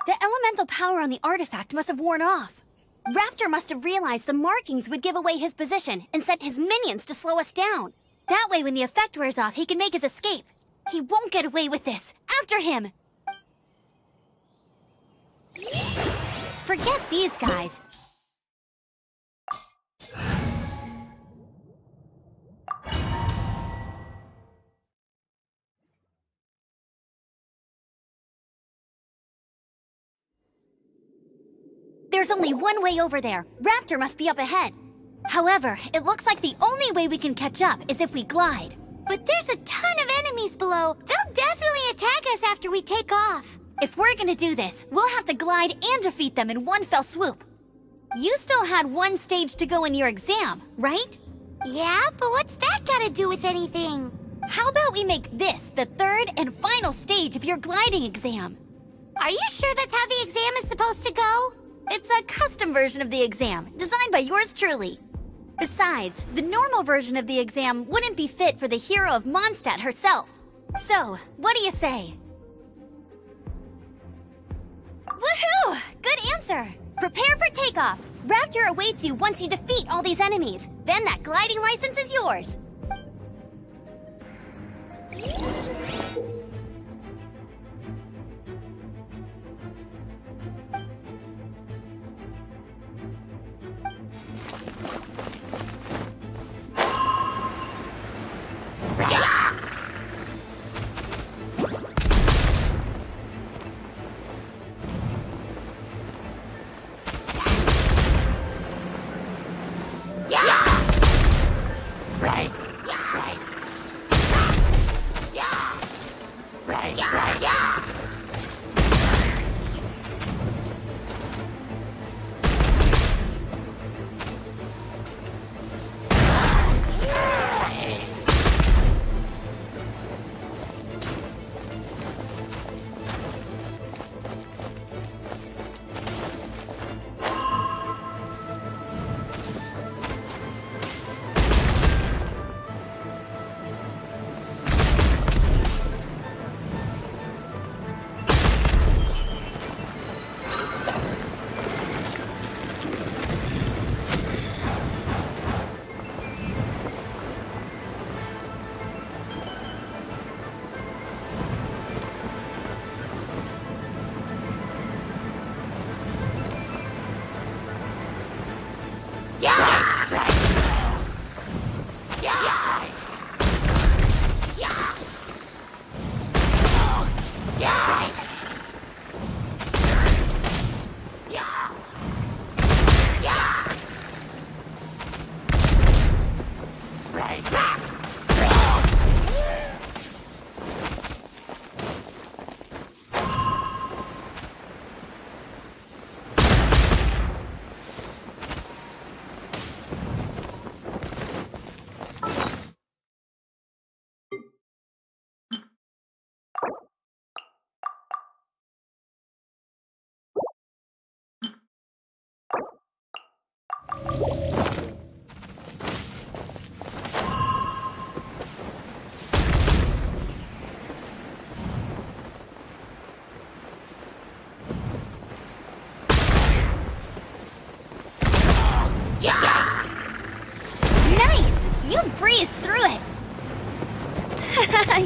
The elemental power on the artifact must have worn off. Raptor must have realized the markings would give away his position and sent his minions to slow us down. That way, when the effect wears off, he can make his escape. He won't get away with this. After him! Forget these guys. There's only one way over there. Raptor must be up ahead. However, it looks like the only way we can catch up is if we glide. But there's a ton of enemies below. They'll definitely attack us after we take off. If we're gonna do this, we'll have to glide and defeat them in one fell swoop. You still had one stage to go in your exam, right? Yeah, but what's that gotta do with anything? How about we make this the third and final stage of your gliding exam? Are you sure that's how the exam is supposed to go? It's a custom version of the exam, designed by yours truly. Besides, the normal version of the exam wouldn't be fit for the hero of Mondstadt herself. So, what do you say? Woohoo! Good answer! Prepare for takeoff! Raptor awaits you once you defeat all these enemies. Then that gliding license is yours.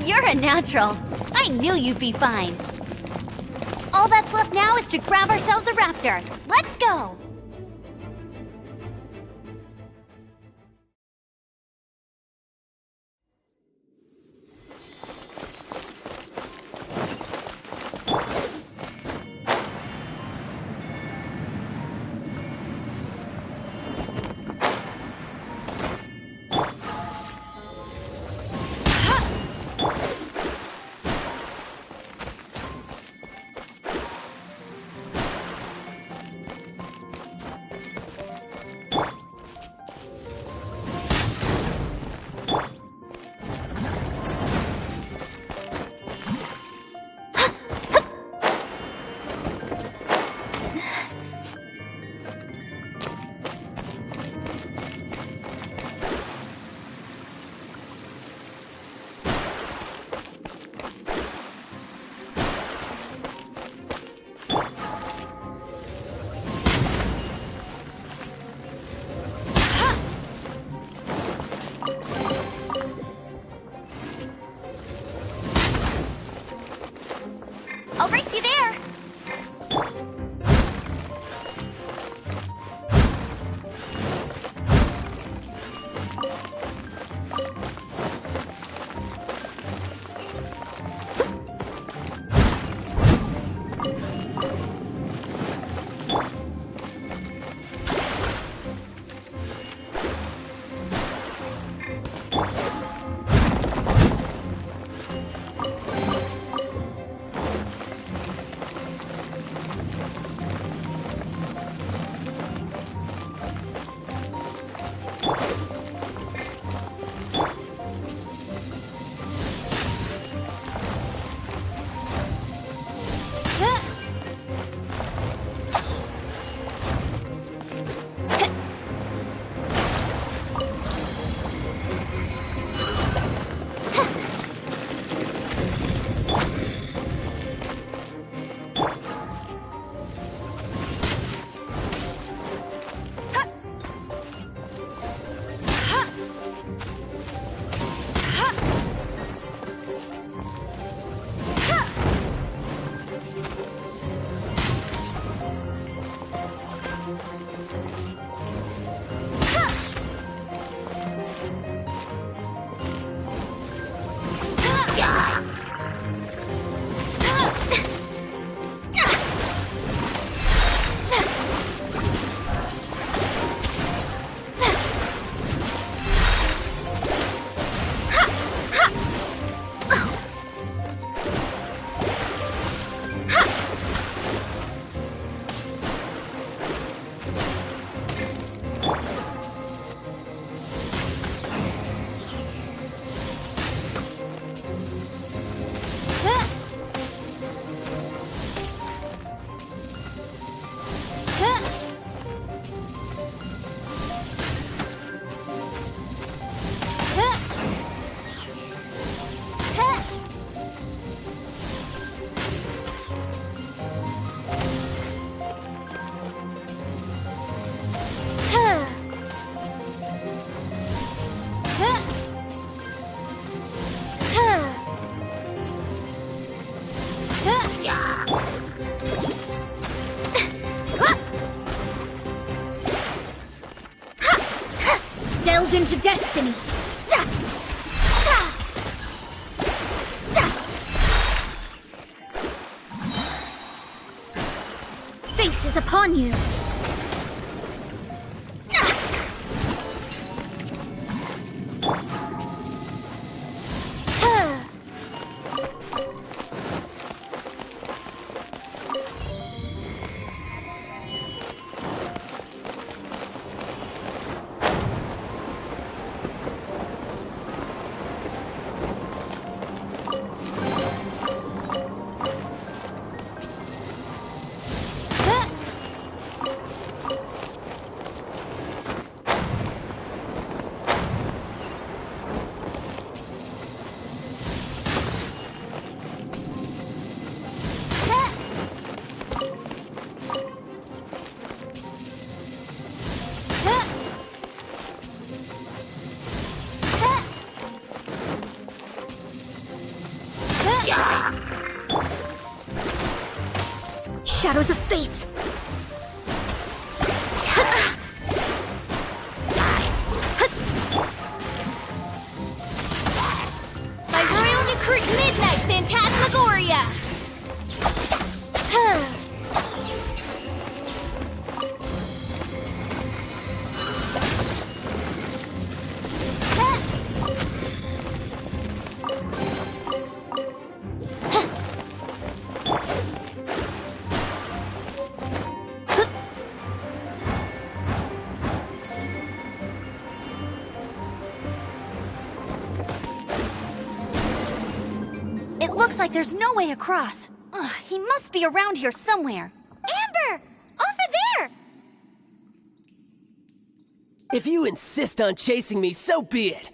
You're a natural. I knew you'd be fine. All that's left now is to grab ourselves a raptor. Let's go! Carved into destiny. Fate is upon you. Shadows of fate! By royal decree, midnight phantasmagoria! It looks like there's no way across. Ugh, he must be around here somewhere. Amber! Over there! If you insist on chasing me, so be it.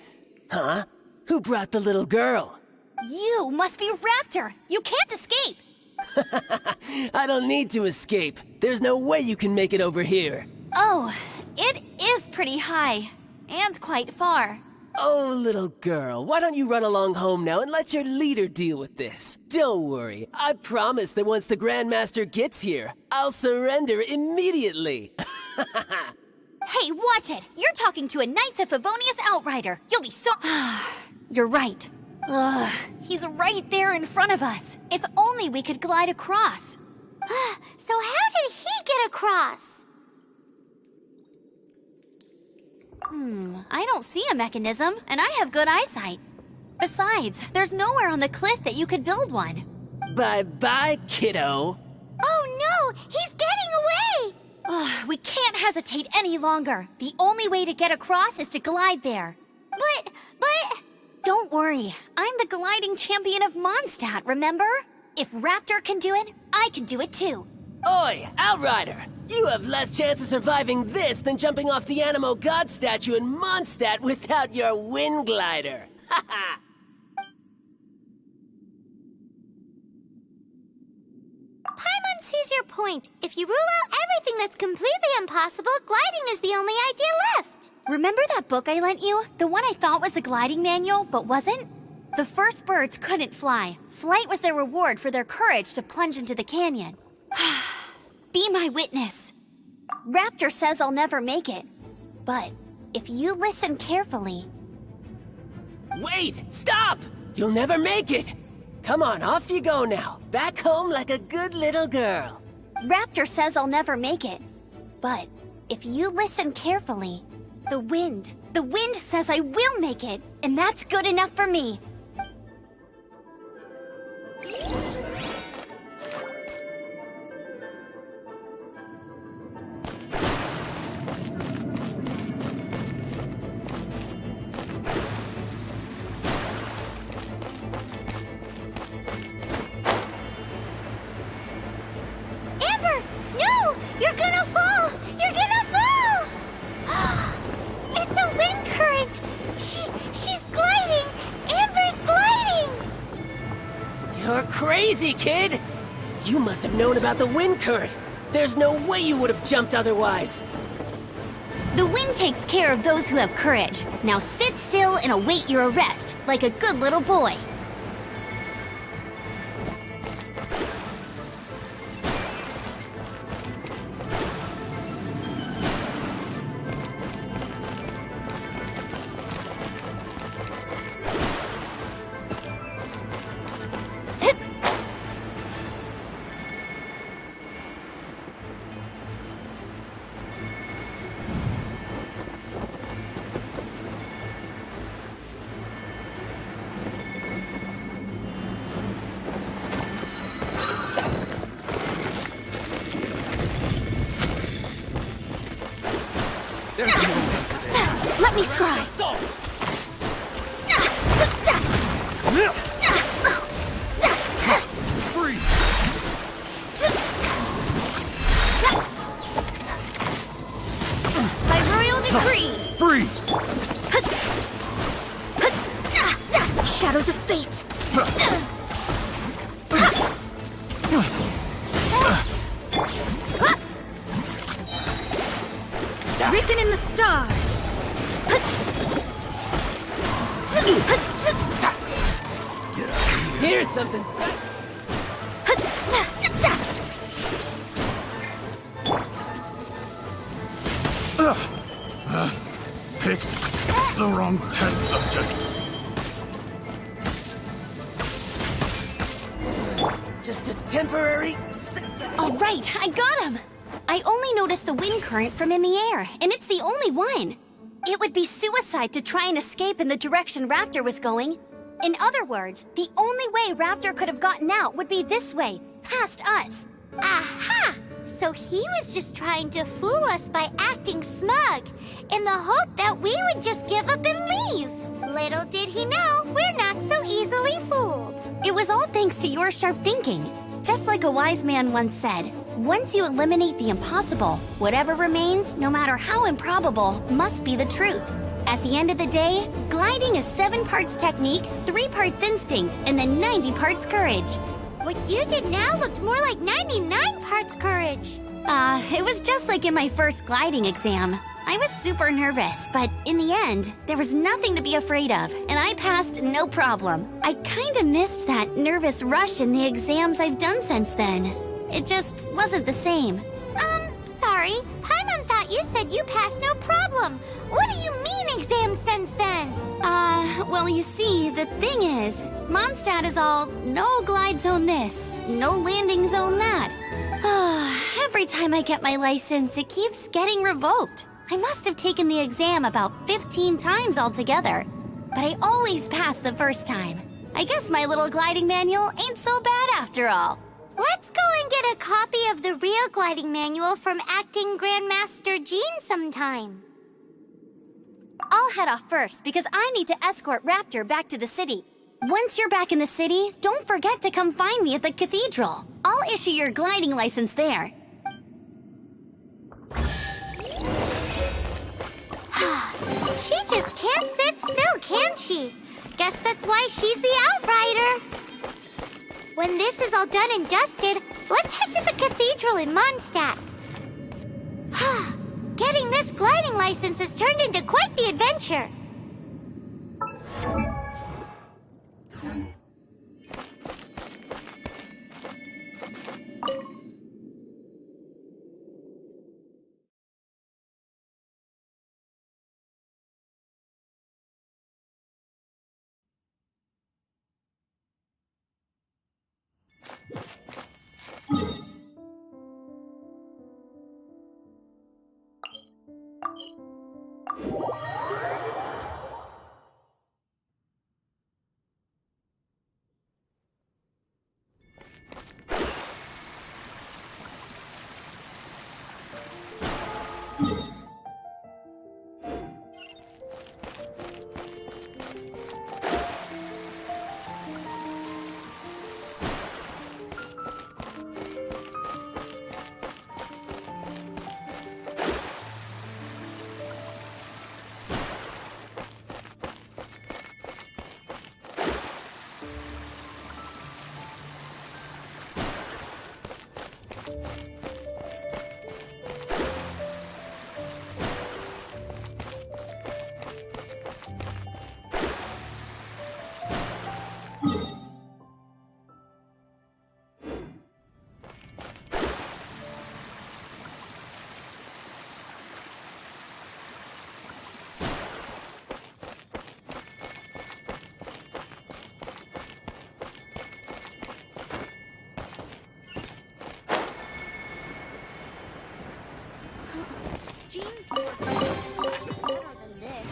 Huh? Who brought the little girl? You must be Raptor. You can't escape. I don't need to escape. There's no way you can make it over here. Oh, it is pretty high. And quite far. Oh, little girl, why don't you run along home now and let your leader deal with this? Don't worry, I promise that once the Grandmaster gets here, I'll surrender immediately. Hey, watch it! You're talking to a Knights of Favonius outrider. You'll be so... You're right. Ugh, he's right there in front of us. If only we could glide across. So how did he get across? I don't see a mechanism, and I have good eyesight. Besides, there's nowhere on the cliff that you could build one. Bye-bye, kiddo. Oh no! He's getting away! Ugh, we can't hesitate any longer. The only way to get across is to glide there. But... Don't worry, I'm the gliding champion of Mondstadt, remember? If Raptor can do it, I can do it too. Oi, Outrider! You have less chance of surviving this than jumping off the Animo God statue in Mondstadt without your wind glider. Haha! Paimon sees your point. If you rule out everything that's completely impossible, gliding is the only idea left. Remember that book I lent you? The one I thought was the gliding manual, but wasn't? The first birds couldn't fly. Flight was their reward for their courage to plunge into the canyon. Be my witness. Raptor says I'll never make it. But if you listen carefully... Wait! Stop! You'll never make it! Come on, off you go now. Back home like a good little girl. Raptor says I'll never make it. But if you listen carefully, the wind says I will make it, and that's good enough for me. Amber! No! You're gonna fall! You're gonna fall! It's a wind current! She's gliding! Amber's gliding! You're crazy, kid! You must have known about the wind current. There's no way you would have jumped otherwise. The wind takes care of those who have courage. Now sit still and await your arrest, like a good little boy. Let me scry! Freeze! By royal decree! Freeze! Shadows of fate! Written in the stars! Here's something special. Picked the wrong test subject. Just a temporary... All right, I got him! I only noticed the wind current from in the air, and it's the only one. It would be suicide to try and escape in the direction Raptor was going. In other words, the only way Raptor could have gotten out would be this way, past us. Aha! So he was just trying to fool us by acting smug, in the hope that we would just give up and leave. Little did he know, we're not so easily fooled. It was all thanks to your sharp thinking. Just like a wise man once said, once you eliminate the impossible, whatever remains, no matter how improbable, must be the truth. At the end of the day, gliding is 7 parts technique, 3 parts instinct, and then 90 parts courage. What you did now looked more like 99 parts courage. It was just like in my first gliding exam. I was super nervous, but in the end, there was nothing to be afraid of, and I passed no problem. I kinda missed that nervous rush in the exams I've done since then. It just wasn't the same. Sorry. Paimon thought you said you passed no problem. What do you mean exam sense then? Well, you see, the thing is, Mondstadt is all no glide zone this, no landing zone that. Every time I get my license, it keeps getting revoked. I must have taken the exam about 15 times altogether, but I always pass the first time. I guess my little gliding manual ain't so bad after all. Let's go and get a copy of the real gliding manual from Acting Grandmaster Jean sometime. I'll head off first because I need to escort Raptor back to the city. Once you're back in the city, don't forget to come find me at the cathedral. I'll issue your gliding license there. She just can't sit still, can she? Guess that's why she's the Outrider. When this is all done and dusted, let's head to the cathedral in Mondstadt. Getting this gliding license has turned into quite the adventure. Jean's sword is so much better than this.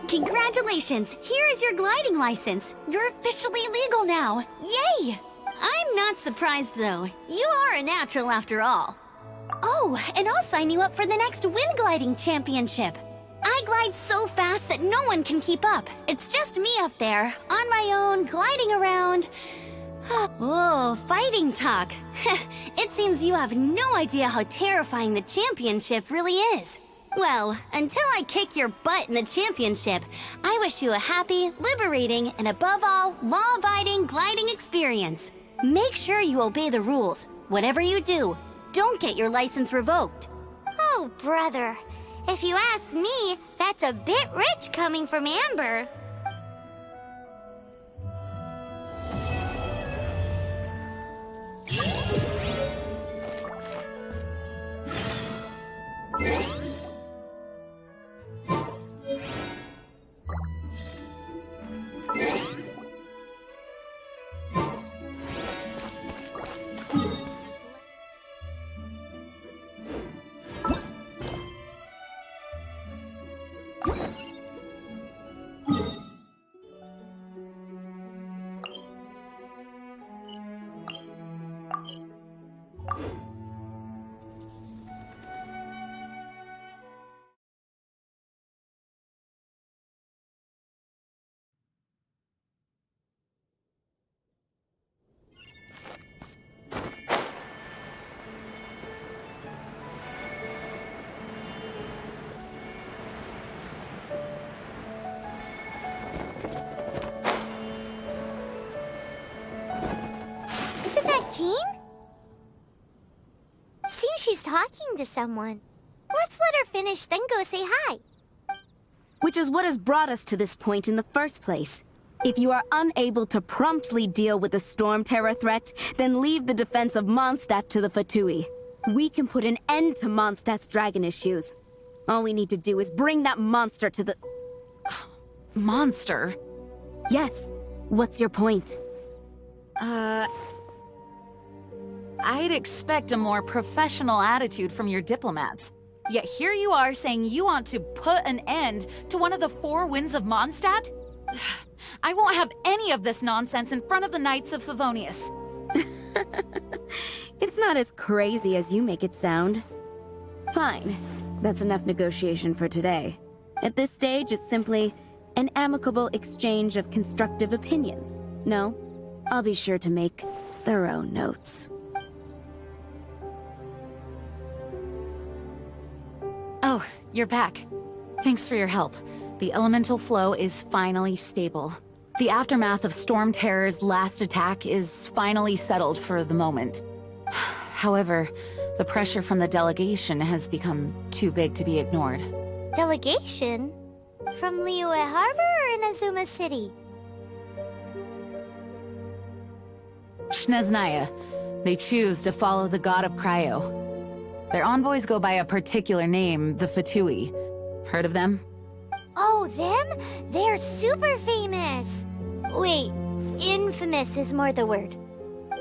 Congratulations! Here is your gliding license. You're officially legal now. Yay! I'm not surprised, though. You are a natural after all. Oh, and I'll sign you up for the next wind gliding championship. I glide so fast that no one can keep up. It's just me up there, on my own, gliding around. Oh, fighting talk. It seems you have no idea how terrifying the championship really is. Well, until I kick your butt in the championship, I wish you a happy, liberating, and above all, law-abiding gliding experience. Make sure you obey the rules. Whatever you do, don't get your license revoked. Oh, brother. If you ask me, that's a bit rich coming from Amber. Jean? Seems she's talking to someone. Let's let her finish, then go say hi. Which is what has brought us to this point in the first place. If you are unable to promptly deal with the Storm Terror threat, then leave the defense of Mondstadt to the Fatui. We can put an end to Mondstadt's dragon issues. All we need to do is bring that monster to the... Monster? Yes. What's your point? I'd expect a more professional attitude from your diplomats. Yet here you are saying you want to put an end to one of the four winds of Mondstadt? I won't have any of this nonsense in front of the Knights of Favonius. It's not as crazy as you make it sound. Fine. That's enough negotiation for today. At this stage, it's simply an amicable exchange of constructive opinions. No? I'll be sure to make thorough notes. Oh, you're back. Thanks for your help. The elemental flow is finally stable. The aftermath of Storm Terror's last attack is finally settled for the moment. However, the pressure from the delegation has become too big to be ignored. Delegation? From Liyue Harbor or Inazuma City? Shneznaya. They choose to follow the god of Cryo. Their envoys go by a particular name, the Fatui. Heard of them? Oh, them? They're super famous! Wait, infamous is more the word.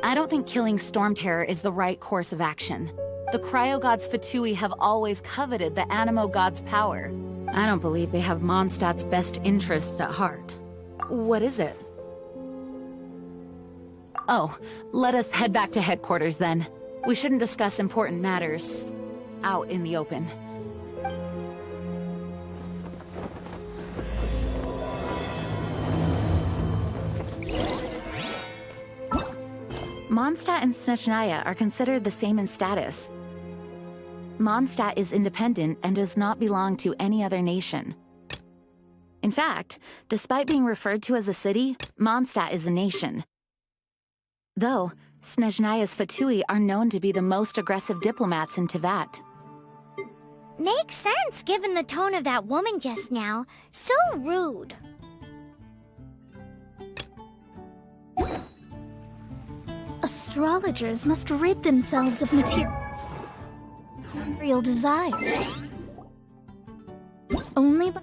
I don't think killing Storm Terror is the right course of action. The Cryo God's Fatui have always coveted the Animo God's power. I don't believe they have Mondstadt's best interests at heart. What is it? Oh, let us head back to headquarters then. We shouldn't discuss important matters out in the open. Mondstadt and Snezhnaya are considered the same in status. Mondstadt is independent and does not belong to any other nation. In fact, despite being referred to as a city, Mondstadt is a nation. Though, Snezhnaya's Fatui are known to be the most aggressive diplomats in Teyvat. Makes sense given the tone of that woman just now. So rude. Astrologers must rid themselves of material desires. Only by...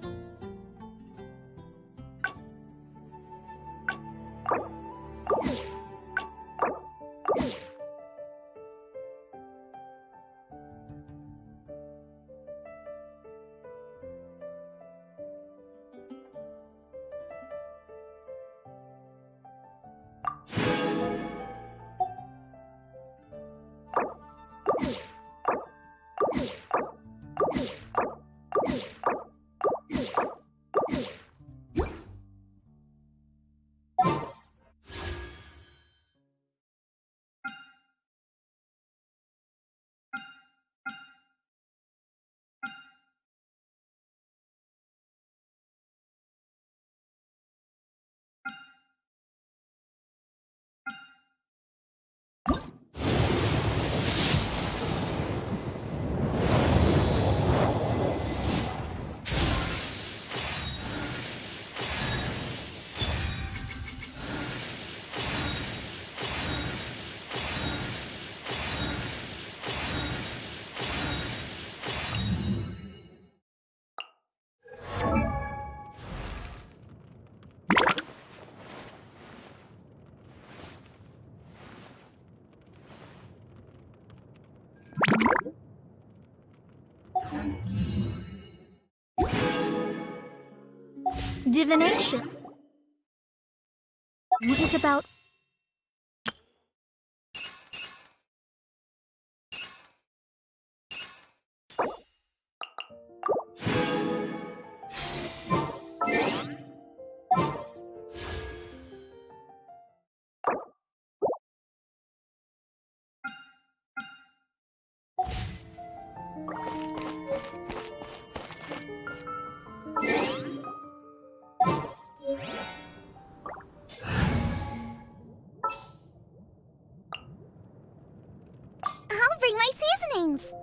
Divination. What is about... I'll bring my seasonings.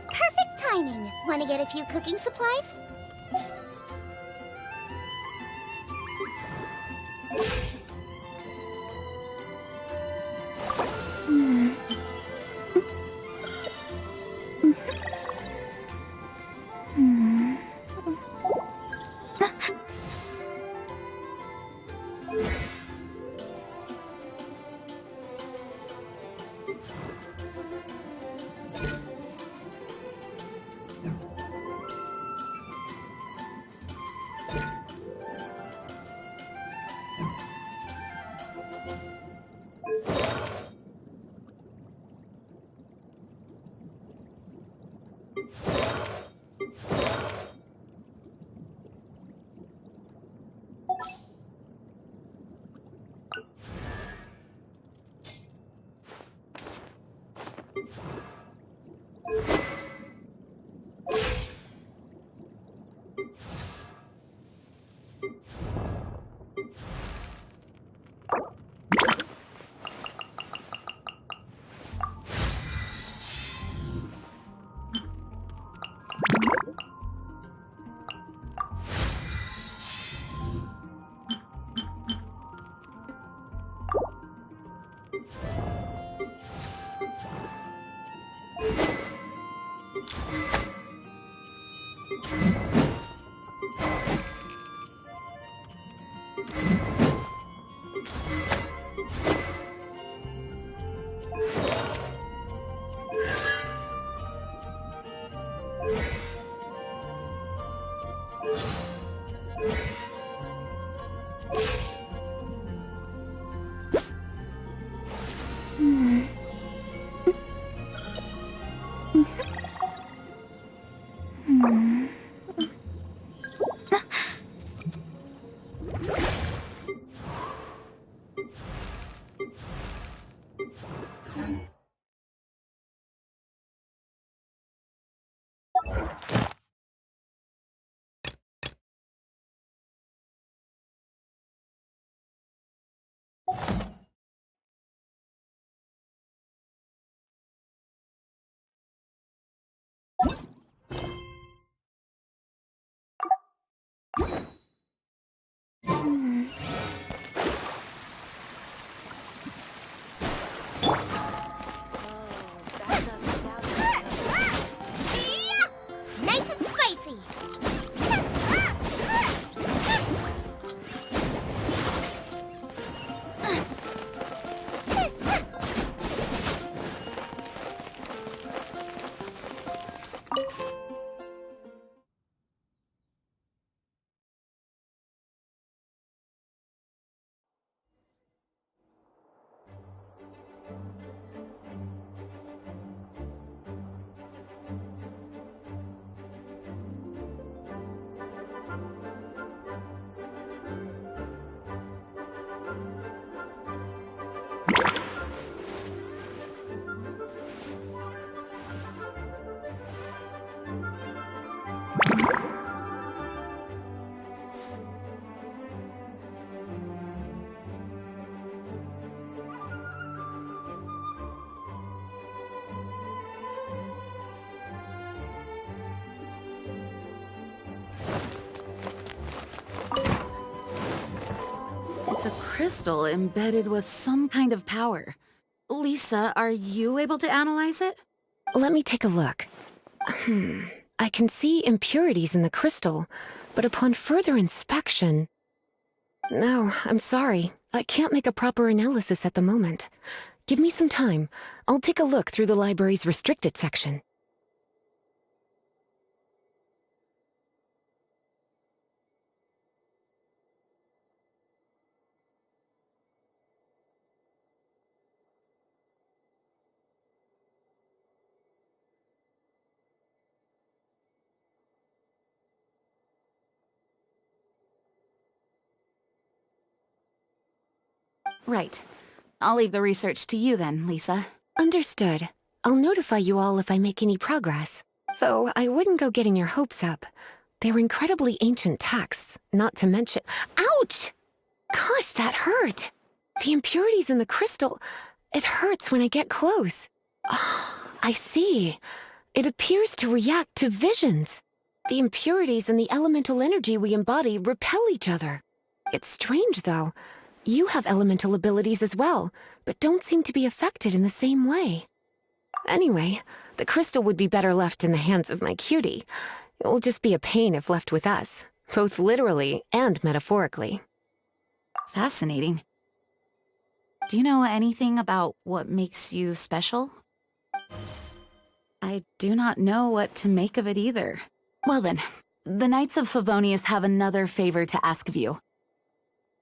Perfect timing. Want to get a few cooking supplies? Nice and spicy. It's a crystal embedded with some kind of power. Lisa, are you able to analyze it? Let me take a look. I can see impurities in the crystal, but upon further inspection... No, I'm sorry. I can't make a proper analysis at the moment. Give me some time. I'll take a look through the library's restricted section. Right. I'll leave the research to you then, Lisa. Understood. I'll notify you all if I make any progress. Though I wouldn't go getting your hopes up. They're incredibly ancient texts, not to mention— Ouch! Gosh, that hurt! The impurities in the crystal— it hurts when I get close. Oh, I see. It appears to react to visions. The impurities and the elemental energy we embody repel each other. It's strange, though. You have elemental abilities as well, but don't seem to be affected in the same way. Anyway, the crystal would be better left in the hands of my cutie. It will just be a pain if left with us, both literally and metaphorically. Fascinating. Do you know anything about what makes you special? I do not know what to make of it either. Well then, the Knights of Favonius have another favor to ask of you.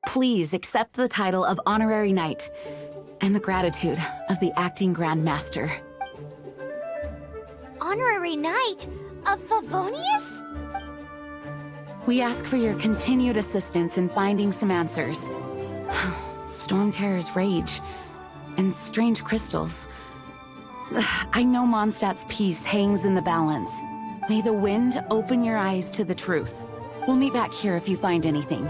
Please accept the title of Honorary Knight and the gratitude of the Acting Grand Master. Honorary Knight of Favonius? We ask for your continued assistance in finding some answers. Storm Terror's rage and strange crystals. I know Mondstadt's peace hangs in the balance. May the wind open your eyes to the truth. We'll meet back here if you find anything.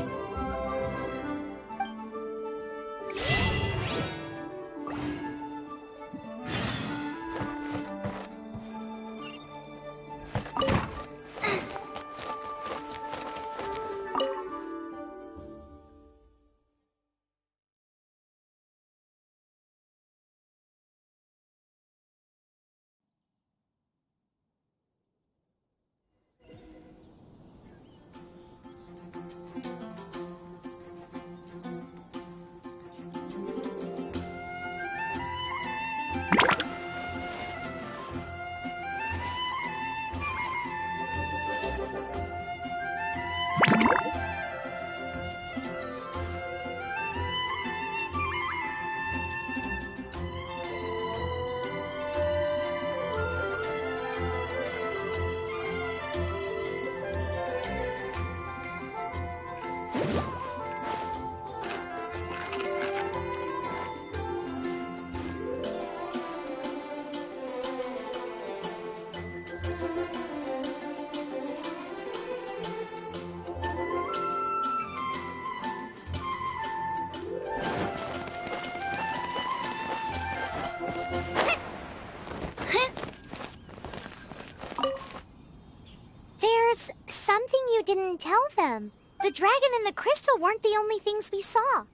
The dragon and the crystal weren't the only things we saw.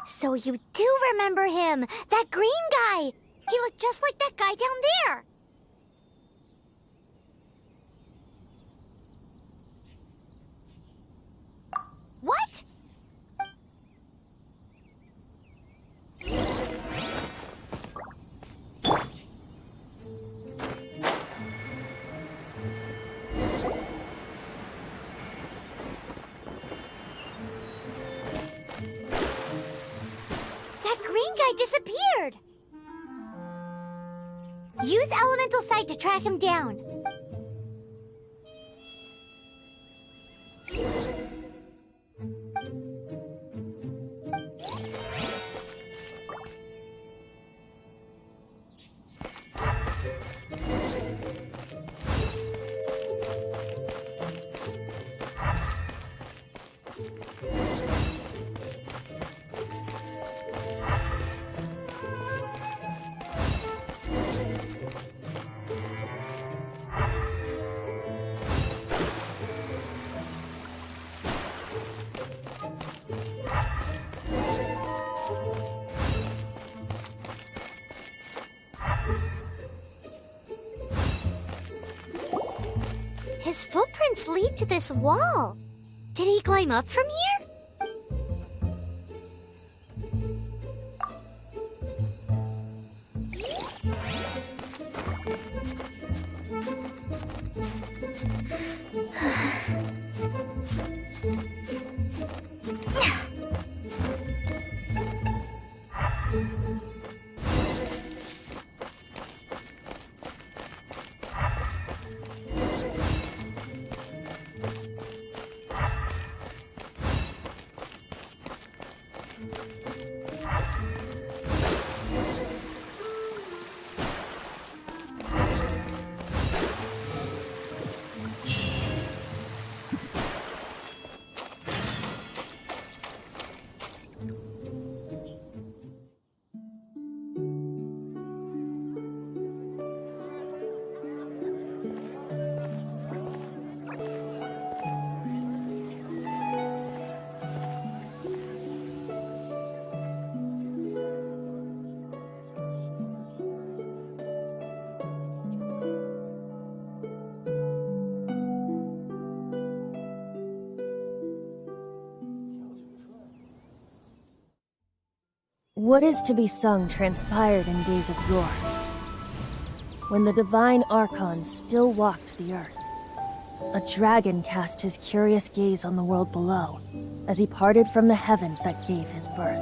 So you do remember him, that green guy! He looked just like that guy down there! What? That green guy disappeared! Use Elemental Sight to track him down. His footprints lead to this wall. Did he climb up from here? What is to be sung transpired in days of yore, when the divine archons still walked the earth. A dragon cast his curious gaze on the world below, as he parted from the heavens that gave his birth.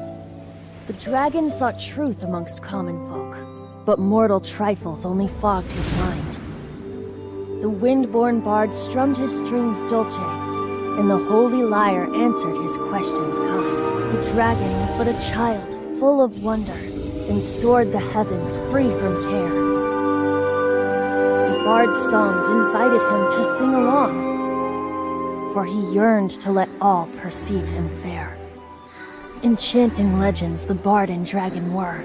The dragon sought truth amongst common folk, but mortal trifles only fogged his mind. The wind-born bard strummed his strings dolce, and the holy lyre answered his questions kind. The dragon was but a child, full of wonder, and soared the heavens free from care. The bard's songs invited him to sing along, for he yearned to let all perceive him fair. Enchanting legends the bard and dragon were,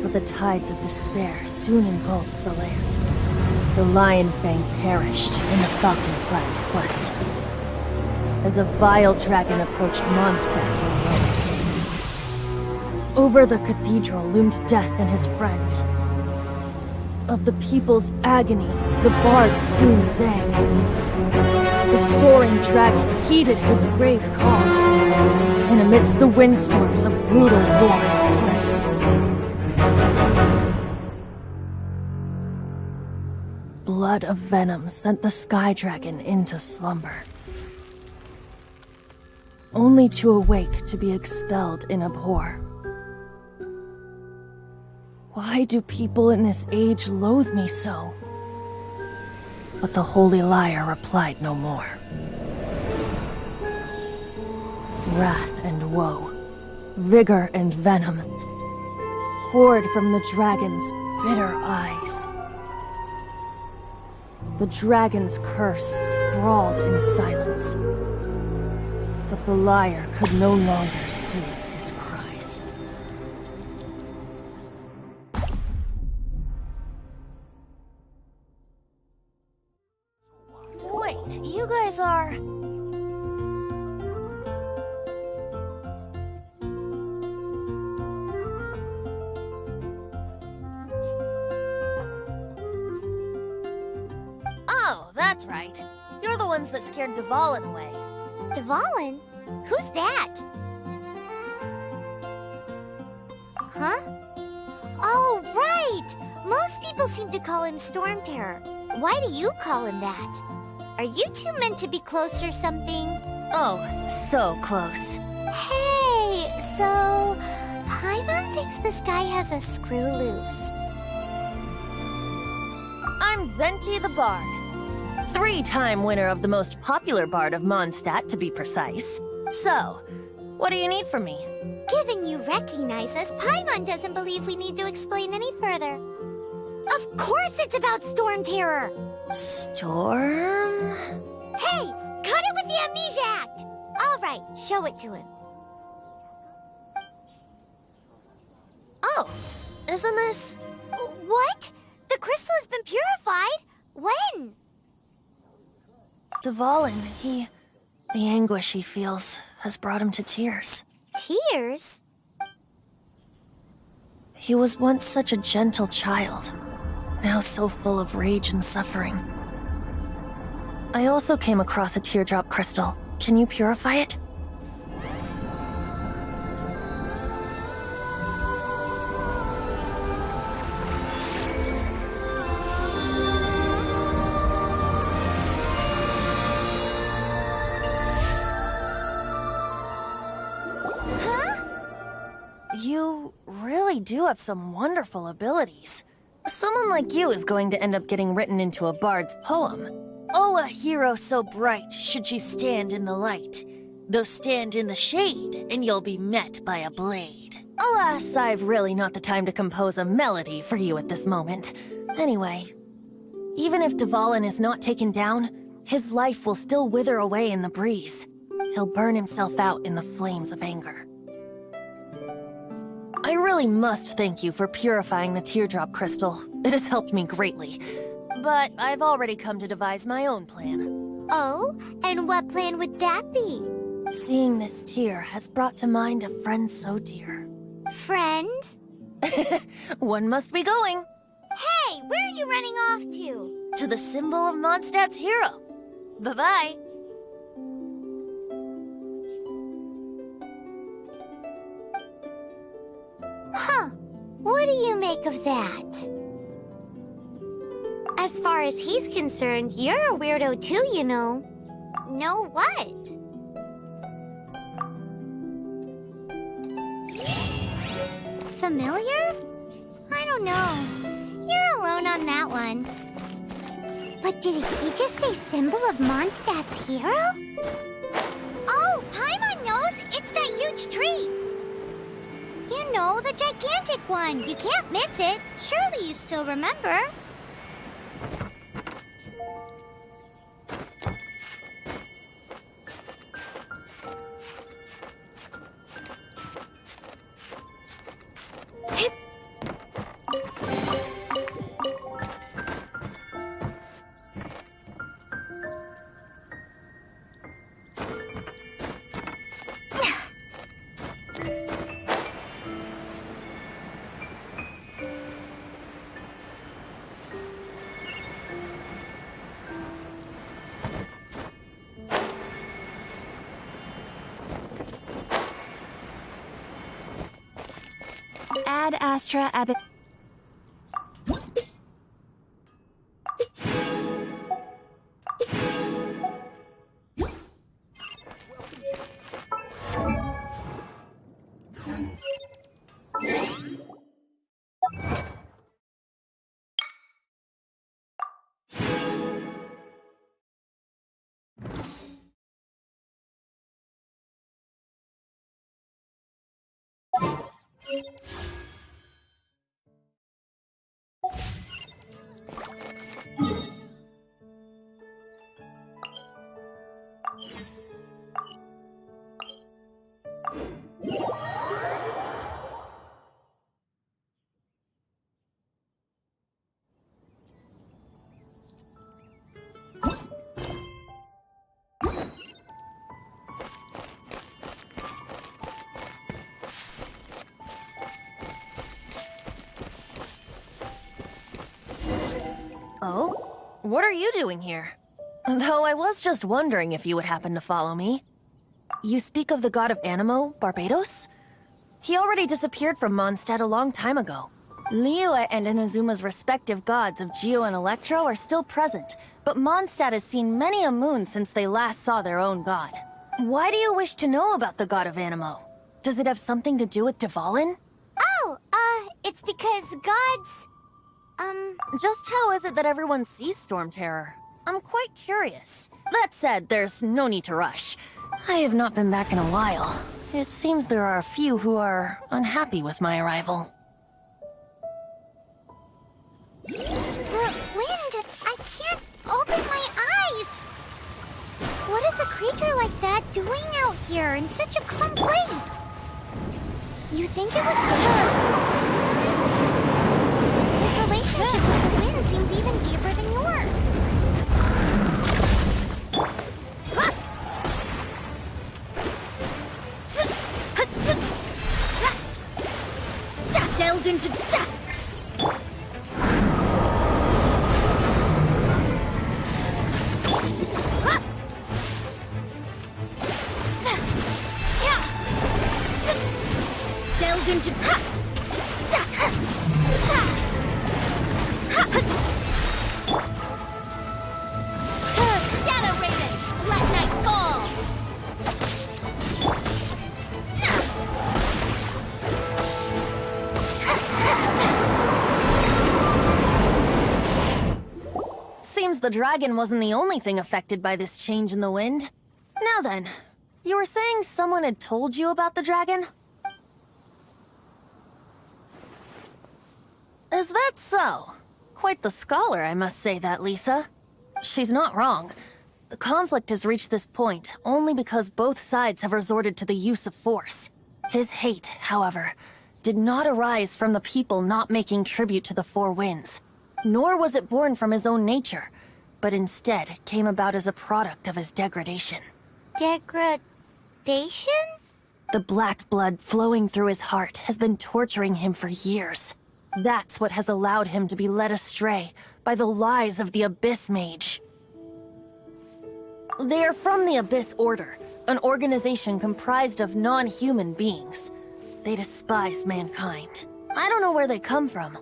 but the tides of despair soon engulfed the land. The lion fang perished, and the falcon flag slept, as a vile dragon approached Mondstadt in Rome. Over the cathedral loomed death and his friends. Of the people's agony, the bard soon sang. The soaring dragon heeded his grave cause, and amidst the windstorms a brutal war spread. Blood of venom sent the sky dragon into slumber, only to awake to be expelled in abhor. Why do people in this age loathe me so? But the holy lyre replied no more. Wrath and woe, vigor and venom, poured from the dragon's bitter eyes. The dragon's curse sprawled in silence, but the lyre could no longer soothe his cries. Wait, you guys those are... Oh, that's right. You're the ones that scared Dvalin away. Dvalin? Who's that? Huh? Oh, right! Most people seem to call him Storm Terror. Why do you call him that? Are you two meant to be close or something? Oh, so close. Hey, so... Paimon thinks this guy has a screw loose. I'm Zenki the Bard. 3-time winner of the most popular bard of Mondstadt, to be precise. So, what do you need from me? Given you recognize us, Paimon doesn't believe we need to explain any further. Of course it's about Storm Terror! Storm? Hey! Cut it with the Amnesia Act! Alright, show it to him. Oh, isn't this... What? The crystal has been purified? When? Dvalin, the anguish he feels has brought him to tears. Tears? He was once such a gentle child, now so full of rage and suffering. I also came across a teardrop crystal. Can you purify it? You really do have some wonderful abilities. Someone like you is going to end up getting written into a bard's poem. Oh, a hero so bright should she stand in the light. Though stand in the shade, and you'll be met by a blade. Alas, I've really not the time to compose a melody for you at this moment. Anyway, even if Dvalin is not taken down, his life will still wither away in the breeze. He'll burn himself out in the flames of anger. I really must thank you for purifying the teardrop crystal. It has helped me greatly. But I've already come to devise my own plan. Oh? And what plan would that be? Seeing this tear has brought to mind a friend so dear. Friend? One must be going. Hey, where are you running off to? To the symbol of Mondstadt's hero. Bye-bye. Huh. What do you make of that? As far as he's concerned, you're a weirdo too, you know. Know what? Familiar? I don't know. You're alone on that one. But did he just say symbol of Mondstadt's hero? Oh, Paimon knows! It's that huge tree! You know, the gigantic one. You can't miss it. Surely you still remember. Ad Astra Abbot. Oh? What are you doing here? Though I was just wondering if you would happen to follow me. You speak of the god of Anemo, Barbados? He already disappeared from Mondstadt a long time ago. Liyue and Inazuma's respective gods of Geo and Electro are still present, but Mondstadt has seen many a moon since they last saw their own god. Why do you wish to know about the god of Anemo? Does it have something to do with Dvalin? Oh, it's because gods... Just how is it that everyone sees Storm Terror? I'm quite curious. That said, there's no need to rush. I have not been back in a while. It seems there are a few who are unhappy with my arrival. The wind! I can't open my eyes! What is a creature like that doing out here in such a calm place? You think it was good? His relationship with the wind seems even deeper than yours. Delves into... Delves into... Shadow Raven, let night fall! Seems the dragon wasn't the only thing affected by this change in the wind. Now then, you were saying someone had told you about the dragon? Is that so? Quite the scholar, I must say that, Lisa. She's not wrong. The conflict has reached this point only because both sides have resorted to the use of force. His hate, however, did not arise from the people not making tribute to the Four Winds. Nor was it born from his own nature, but instead came about as a product of his degradation. Degradation? The black blood flowing through his heart has been torturing him for years. That's what has allowed him to be led astray by the lies of the Abyss Mage. They are from the Abyss Order, an organization comprised of non-human beings. They despise mankind. I don't know where they come from.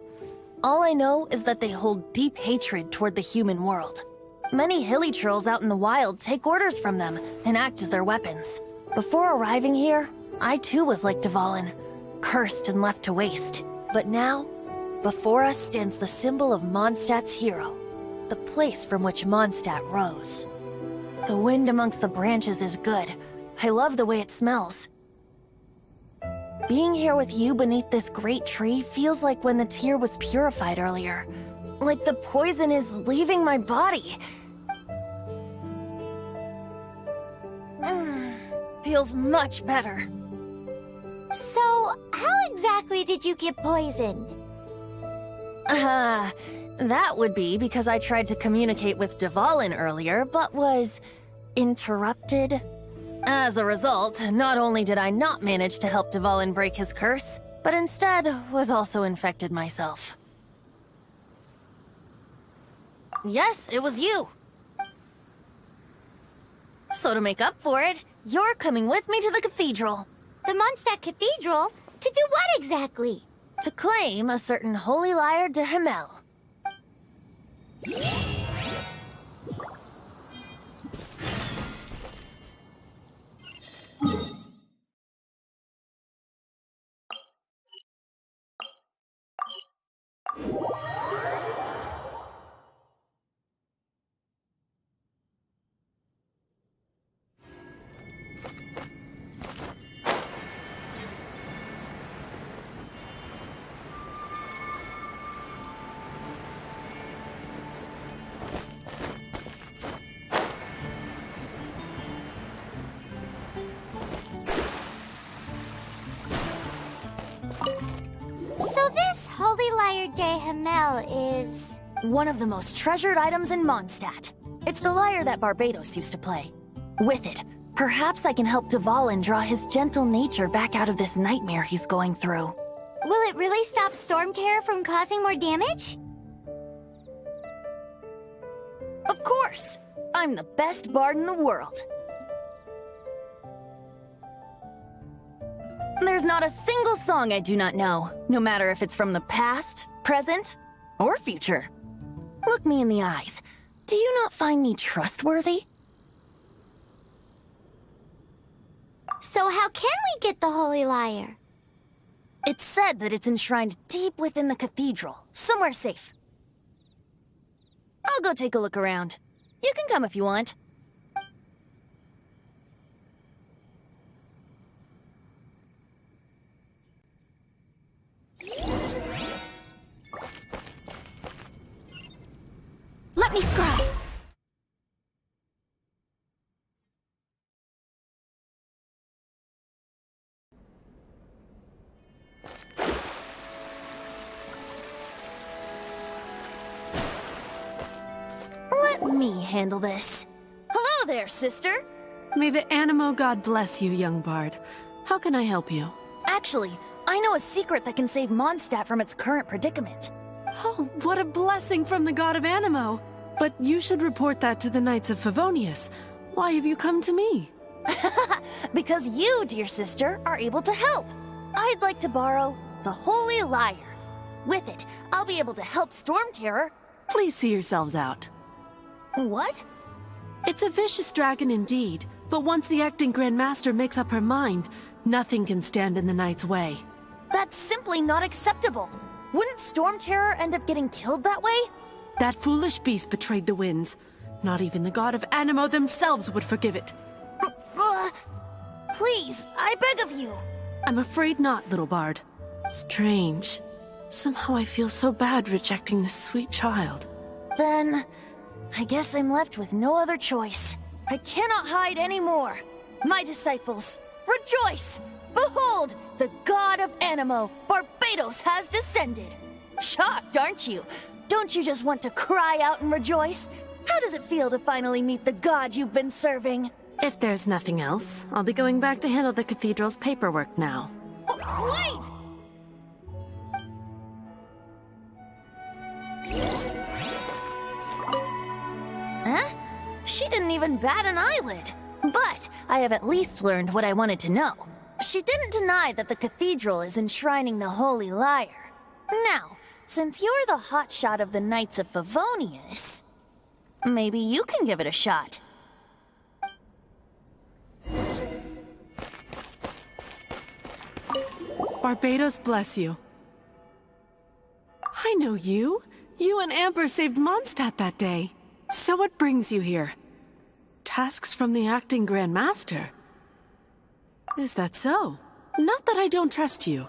All I know is that they hold deep hatred toward the human world. Many hilichurls out in the wild take orders from them and act as their weapons. Before arriving here, I too was like Dvalin, cursed and left to waste. But now, before us stands the symbol of Mondstadt's hero, the place from which Mondstadt rose. The wind amongst the branches is good. I love the way it smells. Being here with you beneath this great tree feels like when the tear was purified earlier. Like the poison is leaving my body. Feels much better. So, how exactly did you get poisoned? That would be because I tried to communicate with Dvalin earlier, but was interrupted. As a result, not only did I not manage to help Dvalin break his curse, but instead was also infected myself. Yes, it was you. So to make up for it, you're coming with me to the cathedral. The Mondstadt Cathedral? To do what exactly? To claim a certain holy lyre de Himmel. So this Holy Lyre de Himmel is... one of the most treasured items in Mondstadt. It's the lyre that Barbados used to play. With it, perhaps I can help Dvalin draw his gentle nature back out of this nightmare he's going through. Will it really stop Storm Terror from causing more damage? Of course! I'm the best bard in the world. There's not a single song I do not know, no matter if it's from the past, present, or future. Look me in the eyes. Do you not find me trustworthy? So how can we get the Holy Lyre? It's said that it's enshrined deep within the cathedral, somewhere safe. I'll go take a look around. You can come if you want. Let me scry. Let me handle this. Hello there, sister! May the Animo God bless you, young bard. How can I help you? Actually, I know a secret that can save Mondstadt from its current predicament. Oh, what a blessing from the god of Animo! But you should report that to the Knights of Favonius. Why have you come to me? Because you, dear sister, are able to help. I'd like to borrow the Holy Lyre. With it, I'll be able to help Storm Terror. Please see yourselves out. What? It's a vicious dragon indeed, but once the acting Grand Master makes up her mind, nothing can stand in the Knight's way. That's simply not acceptable. Wouldn't Storm Terror end up getting killed that way? That foolish beast betrayed the winds. Not even the god of Animo themselves would forgive it. Please, I beg of you. I'm afraid not, little bard. Strange. Somehow I feel so bad rejecting this sweet child. Then, I guess I'm left with no other choice. I cannot hide anymore. My disciples, rejoice! Behold, the god of Animo, Barbados, has descended. Shocked, aren't you? Don't you just want to cry out and rejoice? How does it feel to finally meet the god you've been serving? If there's nothing else, I'll be going back to handle the cathedral's paperwork now. Wait! Huh? She didn't even bat an eyelid. But I have at least learned what I wanted to know. She didn't deny that the cathedral is enshrining the Holy Lyre. Now, since you're the hotshot of the Knights of Favonius, maybe you can give it a shot. Barbados bless you. I know you. You and Amber saved Mondstadt that day. So what brings you here? Tasks from the acting Grand Master? Is that so? Not that I don't trust you.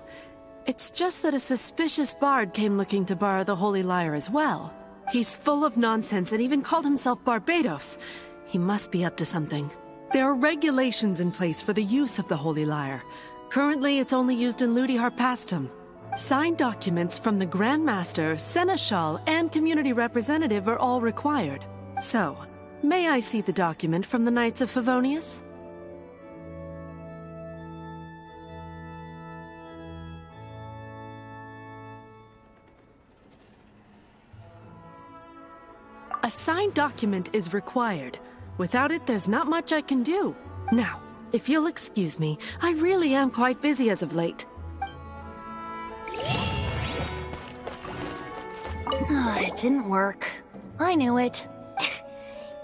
It's just that a suspicious bard came looking to borrow the Holy Lyre as well. He's full of nonsense and even called himself Barbados. He must be up to something. There are regulations in place for the use of the Holy Lyre. Currently, it's only used in Ludi Harpastum. Signed documents from the Grand Master, Seneschal, and Community Representative are all required. So, may I see the document from the Knights of Favonius? A signed document is required. Without it, there's not much I can do. Now, if you'll excuse me, I really am quite busy as of late. It didn't work. I knew it.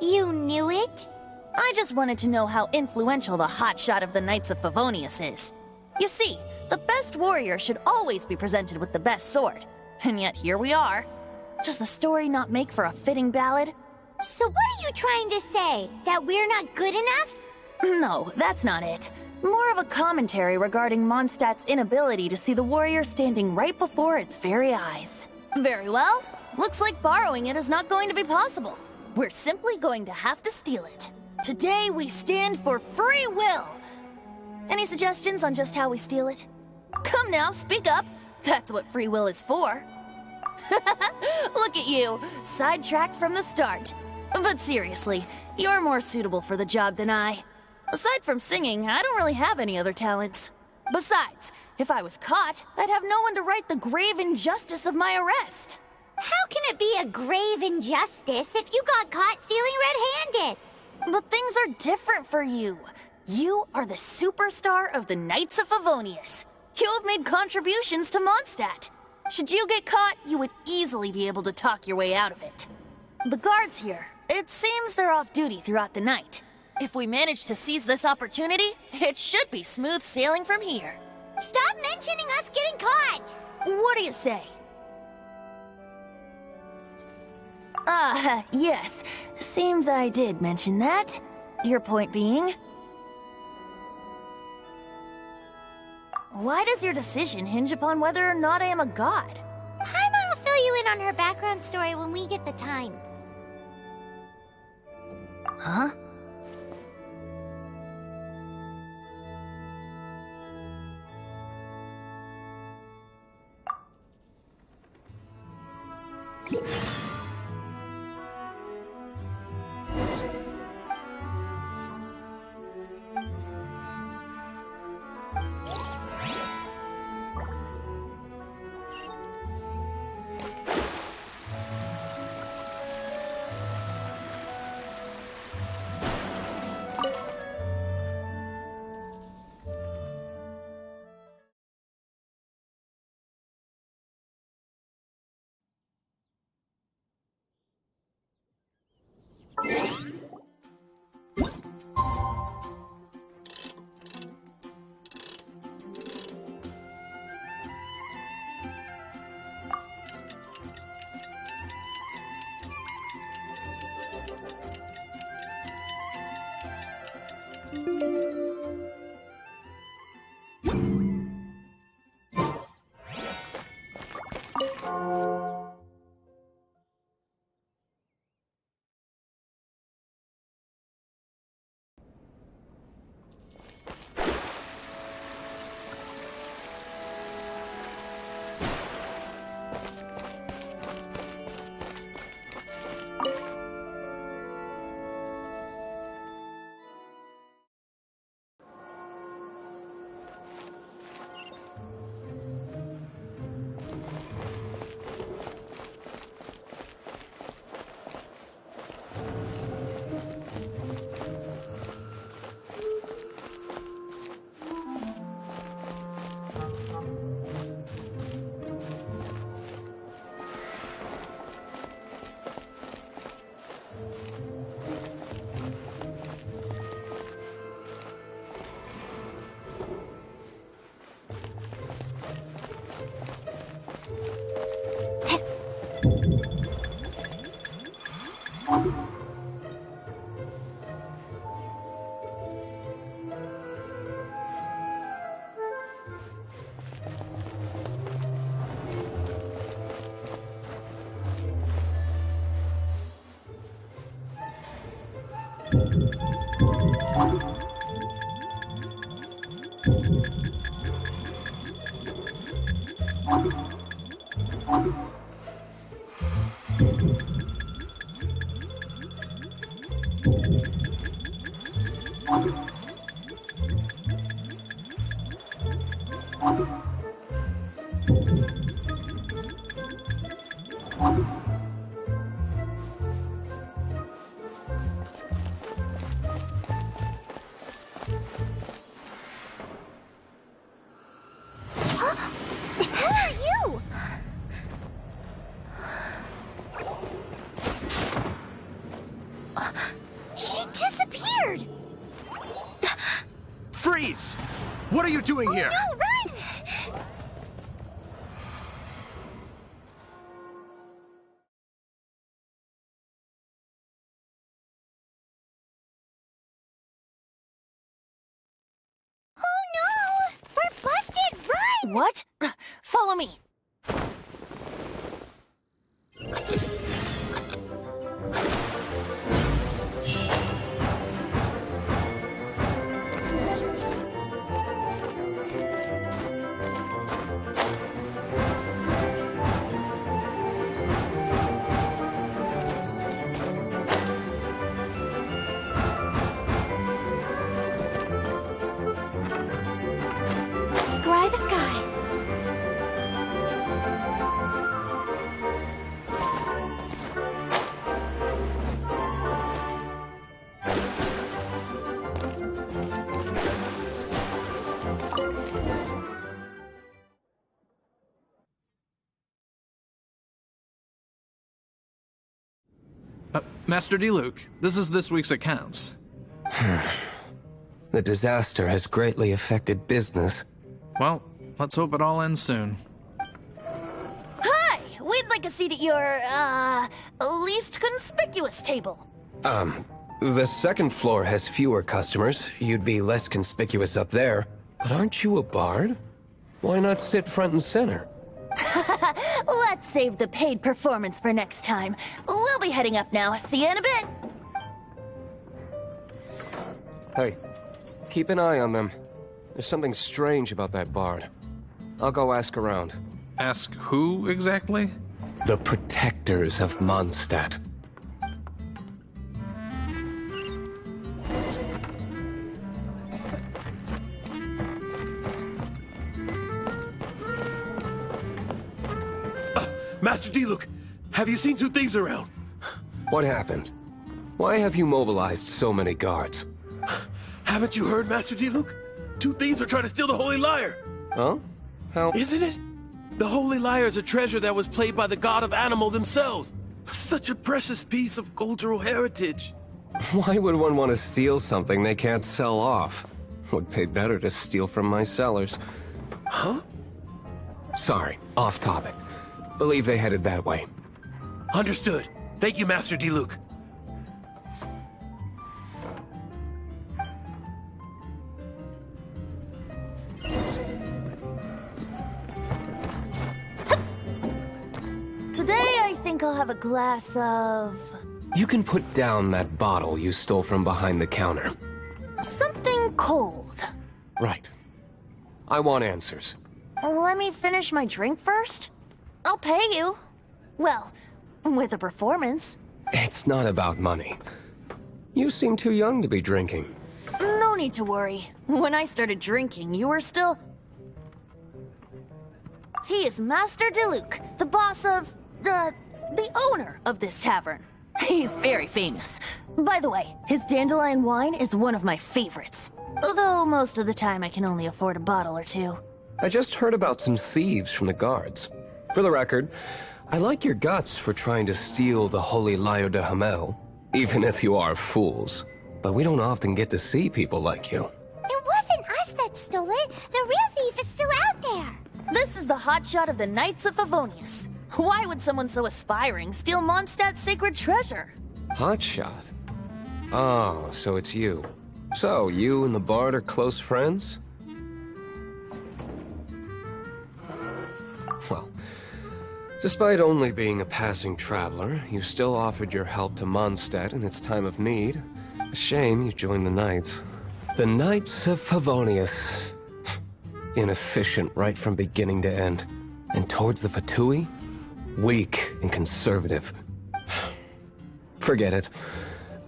You knew it? I just wanted to know how influential the hotshot of the Knights of Favonius is. You see, the best warrior should always be presented with the best sword. And yet here we are. Does the story not make for a fitting ballad? So what are you trying to say? That we're not good enough? No, that's not it. More of a commentary regarding Mondstadt's inability to see the warrior standing right before its very eyes. Very well. Looks like borrowing it is not going to be possible. We're simply going to have to steal it. Today we stand for free will. Any suggestions on just how we steal it? Come now, speak up. That's what free will is for. Look at you, sidetracked from the start. But seriously, you're more suitable for the job than I. Aside from singing, I don't really have any other talents. Besides, if I was caught, I'd have no one to right the grave injustice of my arrest. How can it be a grave injustice if you got caught stealing red-handed? But things are different for you. You are the superstar of the Knights of Favonius. You have made contributions to Mondstadt. Should you get caught, you would easily be able to talk your way out of it. The guards here, it seems they're off duty throughout the night. If we manage to seize this opportunity, it should be smooth sailing from here. Stop mentioning us getting caught! What do you say? Yes. Seems I did mention that. Your point being? Why does your decision hinge upon whether or not I am a god? Paimon will fill you in on her background story when we get the time. Huh? Freeze! What are you doing here? No, run! Oh no! We're busted! Run! What? Follow me. Scry the sky. Master D-Luke, this is this week's accounts. The disaster has greatly affected business. Well, let's hope it all ends soon. Hi! We'd like a seat at your, least conspicuous table. The second floor has fewer customers. You'd be less conspicuous up there. But aren't you a bard? Why not sit front and center? Let's save the paid performance for next time. We'll be heading up now. See you in a bit. Hey, keep an eye on them. There's something strange about that bard. I'll go ask around. Ask who exactly? The protectors of Mondstadt. Master D-Luke, have you seen two thieves around? What happened? Why have you mobilized so many guards? Haven't you heard, Master D-Luke? Two thieves are trying to steal the Holy Lyre. Huh? How? Isn't it? The Holy Lyre is a treasure that was played by the god of animal themselves. Such a precious piece of cultural heritage. Why would one want to steal something they can't sell off? Would pay better to steal from my sellers. Huh? Sorry, off topic. Believe they headed that way. Understood. Thank you, Master D-Luke. Today, I think I'll have a glass of... You can put down that bottle you stole from behind the counter. something cold. Right. I want answers. Let me finish my drink first. I'll pay you. Well, with a performance. It's not about money. You seem too young to be drinking. No need to worry. When I started drinking, you were still... He is Master D-Luke, the boss of... the owner of this tavern. He's very famous. By the way, his dandelion wine is one of my favorites. Although most of the time I can only afford a bottle or two. I just heard about some thieves from the guards. For the record, I like your guts for trying to steal the Holy Lyre de Hamel, even if you are fools. But we don't often get to see people like you. It wasn't us that stole it. The real thief is still out there. This is the hotshot of the Knights of Favonius. Why would someone so aspiring steal Mondstadt's sacred treasure? Hotshot? Oh, so it's you. So, you and the Bard are close friends? Well, despite only being a passing traveler, you still offered your help to Mondstadt in its time of need. A shame you joined the Knights. The Knights of Favonius. Inefficient right from beginning to end. And towards the Fatui? Weak and conservative. Forget it.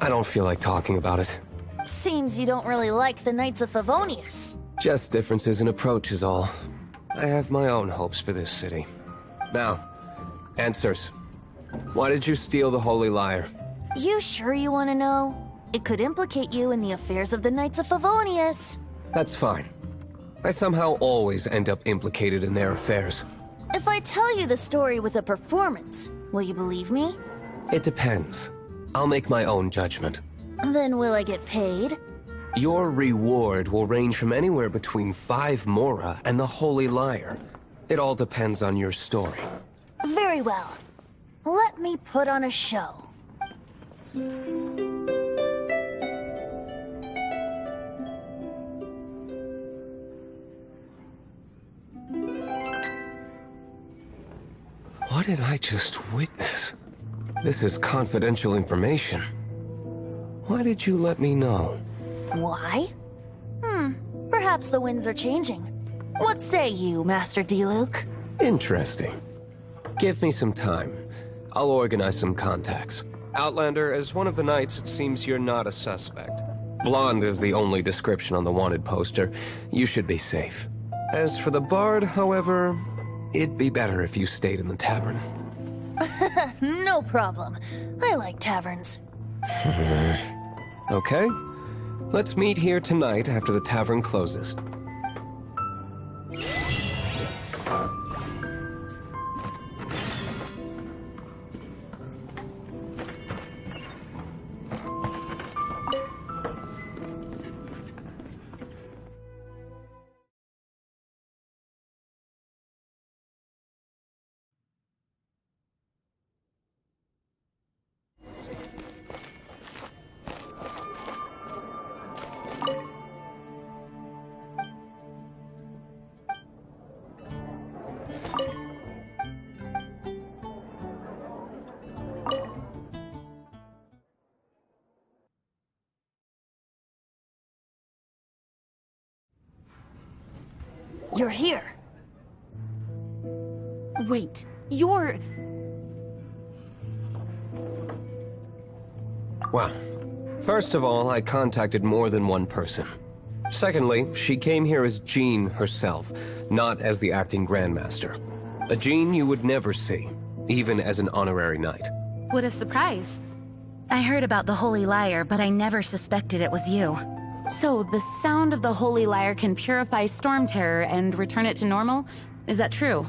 I don't feel like talking about it. Seems you don't really like the Knights of Favonius. Just differences in approach is all. I have my own hopes for this city. Now, answers. Why did you steal the Holy Lyre? You sure you want to know? It could implicate you in the affairs of the Knights of Favonius. That's fine. I somehow always end up implicated in their affairs. If I tell you the story with a performance, will you believe me? It depends. I'll make my own judgment. Then will I get paid? Your reward will range from anywhere between 5 mora and the Holy Lyre. It all depends on your story. Very well. Let me put on a show. What did I just witness? This is confidential information. Why did you let me know? Why? Perhaps the winds are changing. What say you, Master D-Luke? Interesting. Give me some time. I'll organize some contacts. Outlander, as one of the Knights, it seems you're not a suspect. Blonde is the only description on the wanted poster. You should be safe. As for the Bard, however, it'd be better if you stayed in the tavern. No problem. I like taverns. Okay. Let's meet here tonight after the tavern closes. You're here. Wait, you're... Well, first of all, I contacted more than one person. Secondly, she came here as Jean herself, not as the acting Grandmaster. A Jean you would never see, even as an honorary knight. What a surprise. I heard about the Holy Lyre, but I never suspected it was you. So, the sound of the Holy Lyre can purify Storm Terror and return it to normal? Is that true?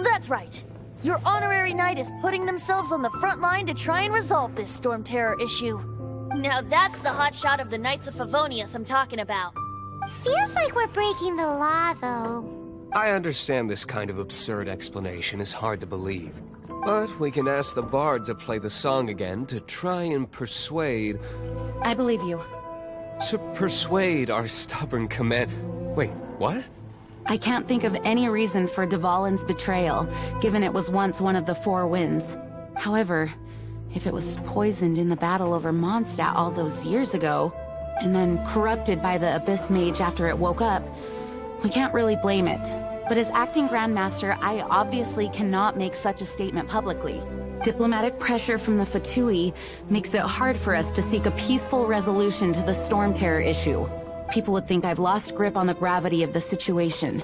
That's right. Your honorary knight is putting themselves on the front line to try and resolve this Storm Terror issue. Now that's the hotshot of the Knights of Favonius I'm talking about. Feels like we're breaking the law, though. I understand this kind of absurd explanation is hard to believe. But we can ask the bard to play the song again to try and persuade... I believe you. To persuade our stubborn command... Wait, what? I can't think of any reason for Dvalin's betrayal, given it was once one of the Four Winds. However, if it was poisoned in the battle over Mondstadt all those years ago, and then corrupted by the Abyss Mage after it woke up, we can't really blame it. But as acting Grandmaster, I obviously cannot make such a statement publicly. Diplomatic pressure from the Fatui makes it hard for us to seek a peaceful resolution to the Storm Terror issue. People would think I've lost grip on the gravity of the situation.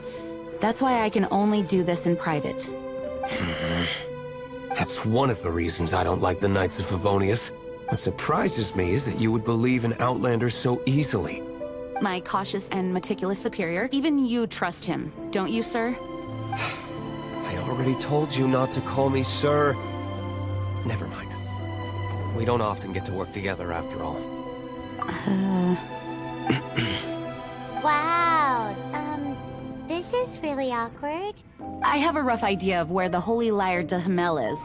That's why I can only do this in private. That's one of the reasons I don't like the Knights of Favonius. What surprises me is that you would believe in Outlanders so easily. My cautious and meticulous superior, even you trust him, don't you, sir? I already told you not to call me sir. Never mind. We don't often get to work together after all. Wow, this is really awkward. I have a rough idea of where the Holy Lyre de Himmel is.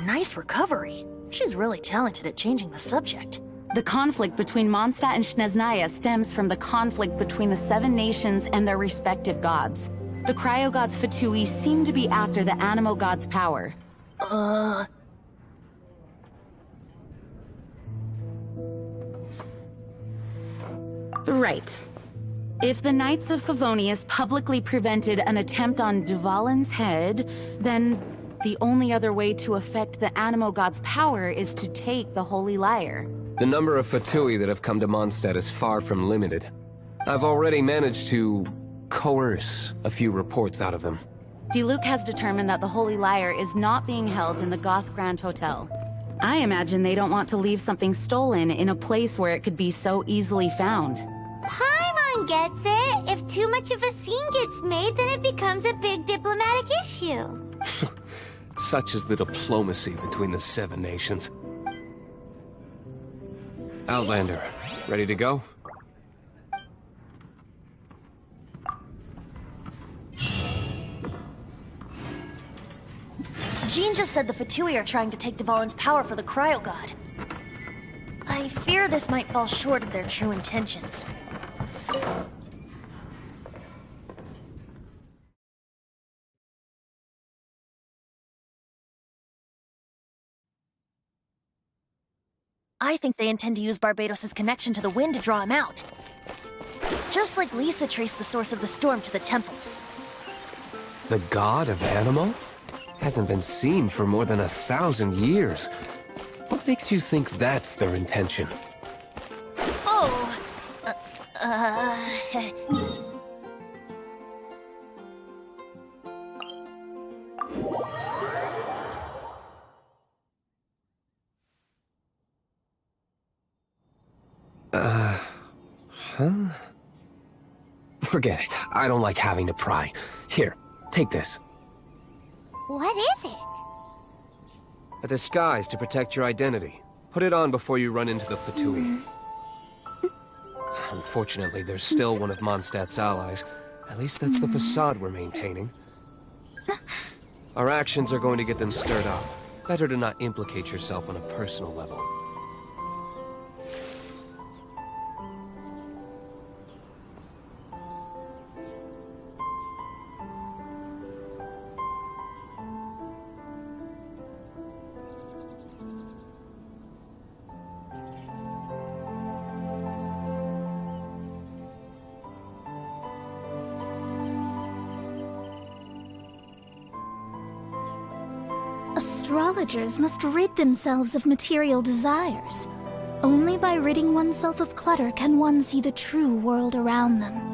Nice recovery. She's really talented at changing the subject. The conflict between Mondstadt and Snezhnaya stems from the conflict between the Seven Nations and their respective gods. The cryo-gods Fatui seem to be after the Animo god's power. Right. If the Knights of Favonius publicly prevented an attempt on Dvalin's head, then the only other way to affect the Animo god's power is to take the Holy Lyre. The number of Fatui that have come to Mondstadt is far from limited. I've already managed to coerce a few reports out of them. Diluc has determined that the Holy Lyre is not being held in the Goth Grand Hotel. I imagine they don't want to leave something stolen in a place where it could be so easily found. Paimon gets it. If too much of a scene gets made, then it becomes a big diplomatic issue. Such is the diplomacy between the Seven Nations. Outlander, ready to go? Jean just said the Fatui are trying to take Dvalin's power for the Cryo God. I fear this might fall short of their true intentions. I think they intend to use Barbados' connection to the wind to draw him out. Just like Lisa traced the source of the storm to the temples. The god of Animo? Hasn't been seen for more than 1,000 years. What makes you think that's their intention? Oh! Huh? Forget it. I don't like having to pry. Here, take this. What is it? A disguise to protect your identity. Put it on before you run into the Fatui. Unfortunately, there's still one of Mondstadt's allies. At least that's the facade we're maintaining. Our actions are going to get them stirred up. Better to not implicate yourself on a personal level. astrologers must rid themselves of material desires. Only by ridding oneself of clutter can one see the true world around them.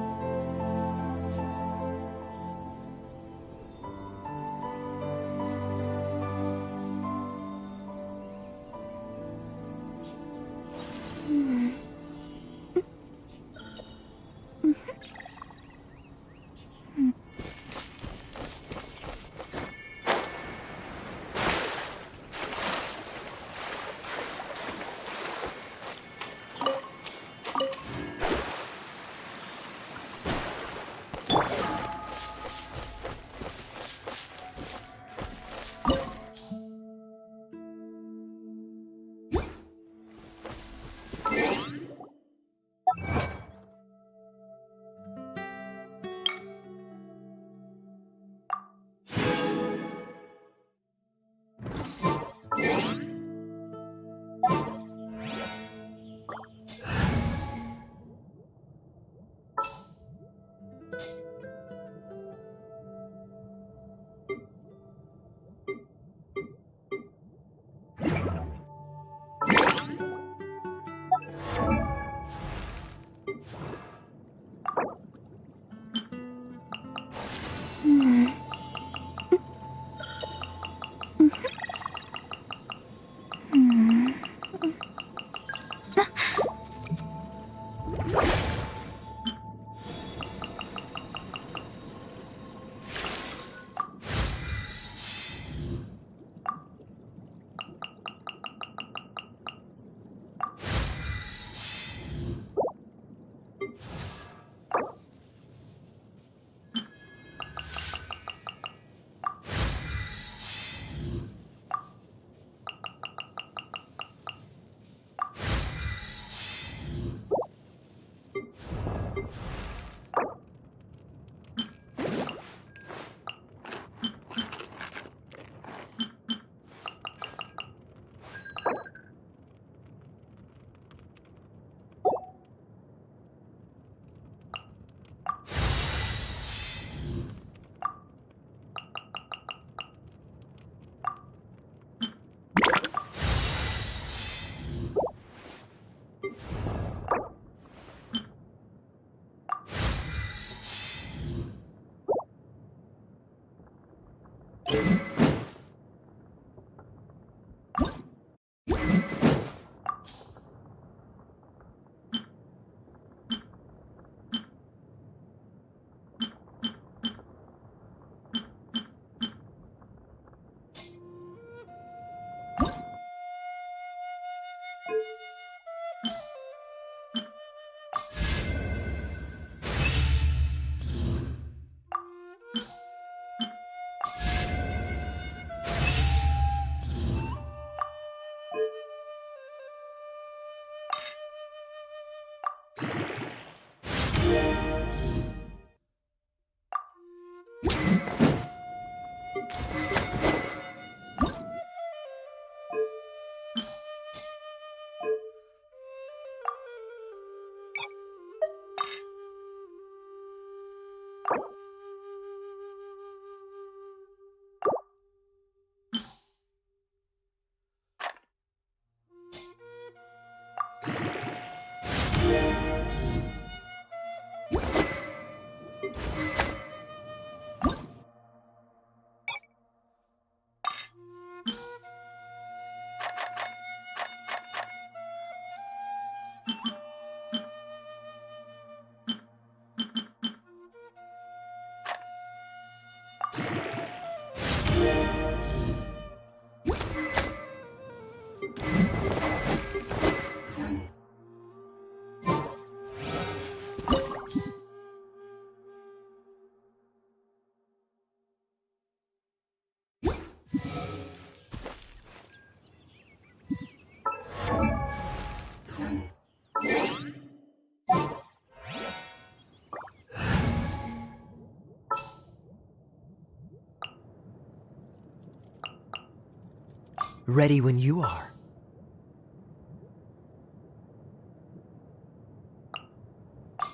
Ready when you are.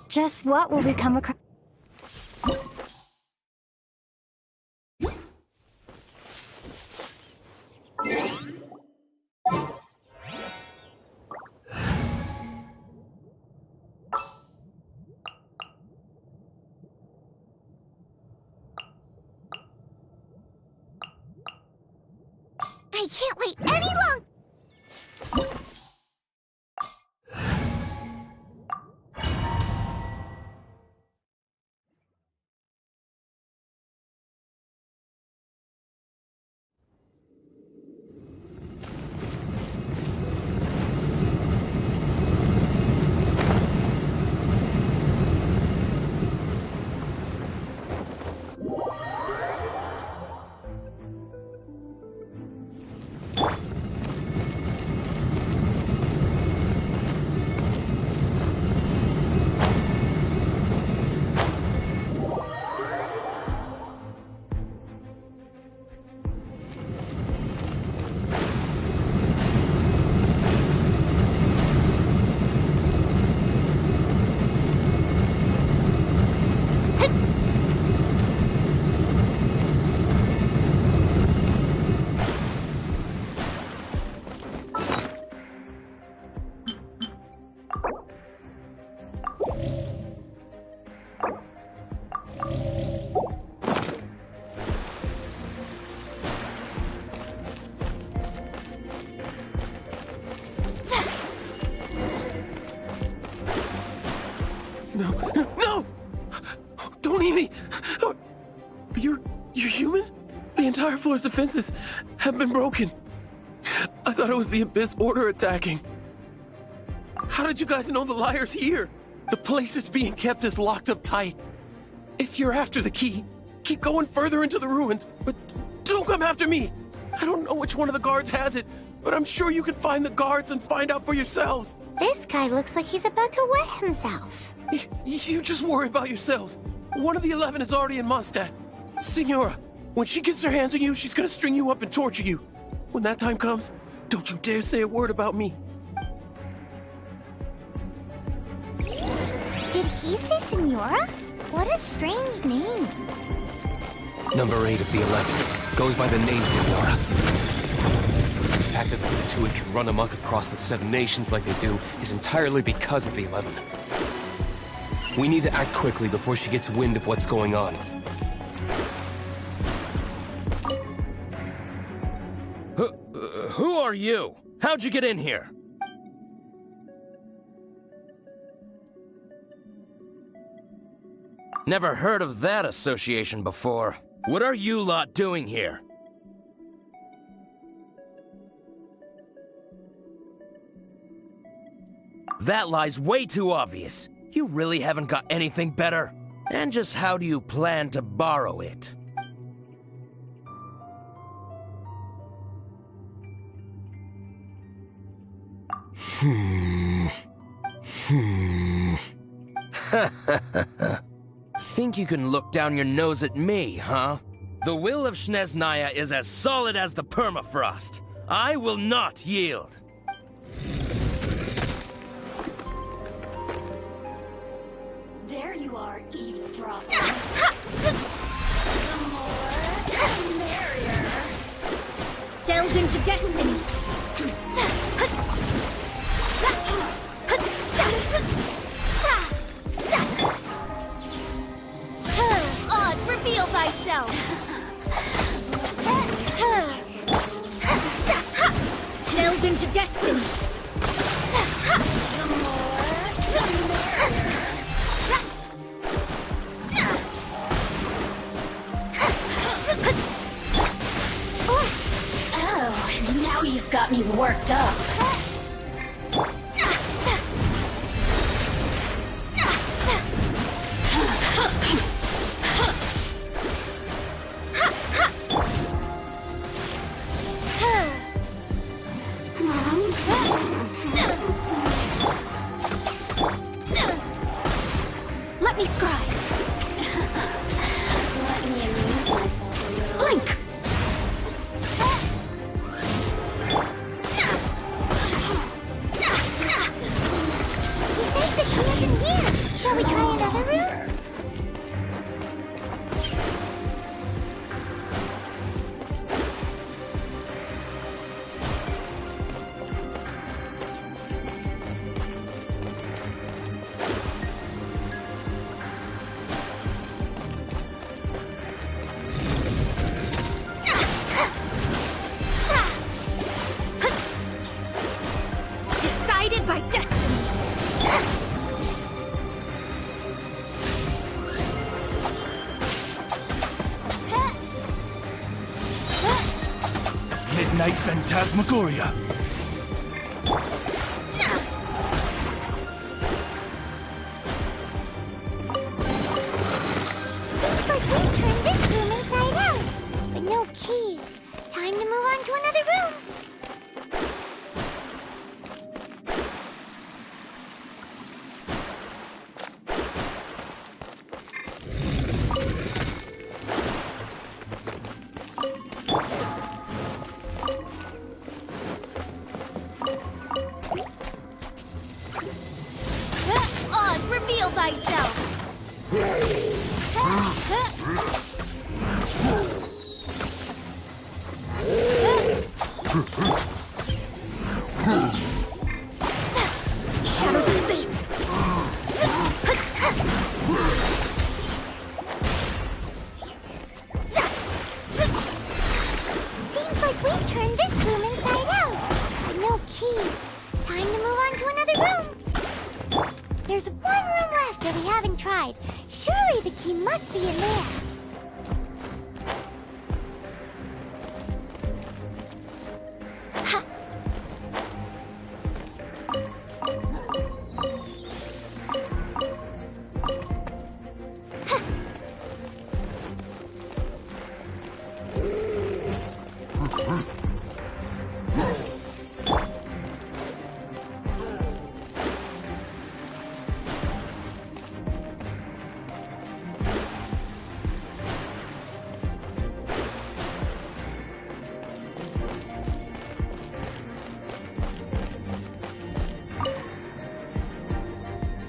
Just what will we come across? I can't wait any longer! No! Don't eat me! You're human? The entire floor's defenses have been broken. I thought it was the Abyss Order attacking. How did you guys know the liar's here? The place it's being kept is locked up tight. If you're after the key, keep going further into the ruins, but don't come after me. I don't know which one of the guards has it, but I'm sure you can find the guards and find out for yourselves. This guy looks like he's about to wet himself. You just worry about yourselves. One of the 11 is already in Mondstadt. Signora, when she gets her hands on you, she's gonna string you up and torture you. When that time comes, don't you dare say a word about me. Did he say Signora? What a strange name. Number 8 of the 11 goes by the name Signora. The fact that the Fatui can run amok across the 7 nations like they do is entirely because of the 11. We need to act quickly before she gets wind of what's going on. Who are you? How'd you get in here? Never heard of that association before. What are you lot doing here? That lie's way too obvious. You really haven't got anything better? And just how do you plan to borrow it? Think you can look down your nose at me, huh? The will of Snezhnaya is as solid as the permafrost. I will not yield. There you are, eavesdropper. The more, the merrier. Delved into destiny. Oz, reveal thyself. Delved into destiny. The more, the merrier. Oh, now you've got me worked up. Let me scribe. Let me amuse myself a little. Blink. Night Phantasmagoria. Looks like we turned this room inside out, but no key. Time to move on to another room. Oz, reveal thyself! Shadows of fate. Seems like we've turned this room inside out, but no key. Time to move on to another room. There's one room left that we haven't tried. Surely the key must be in there.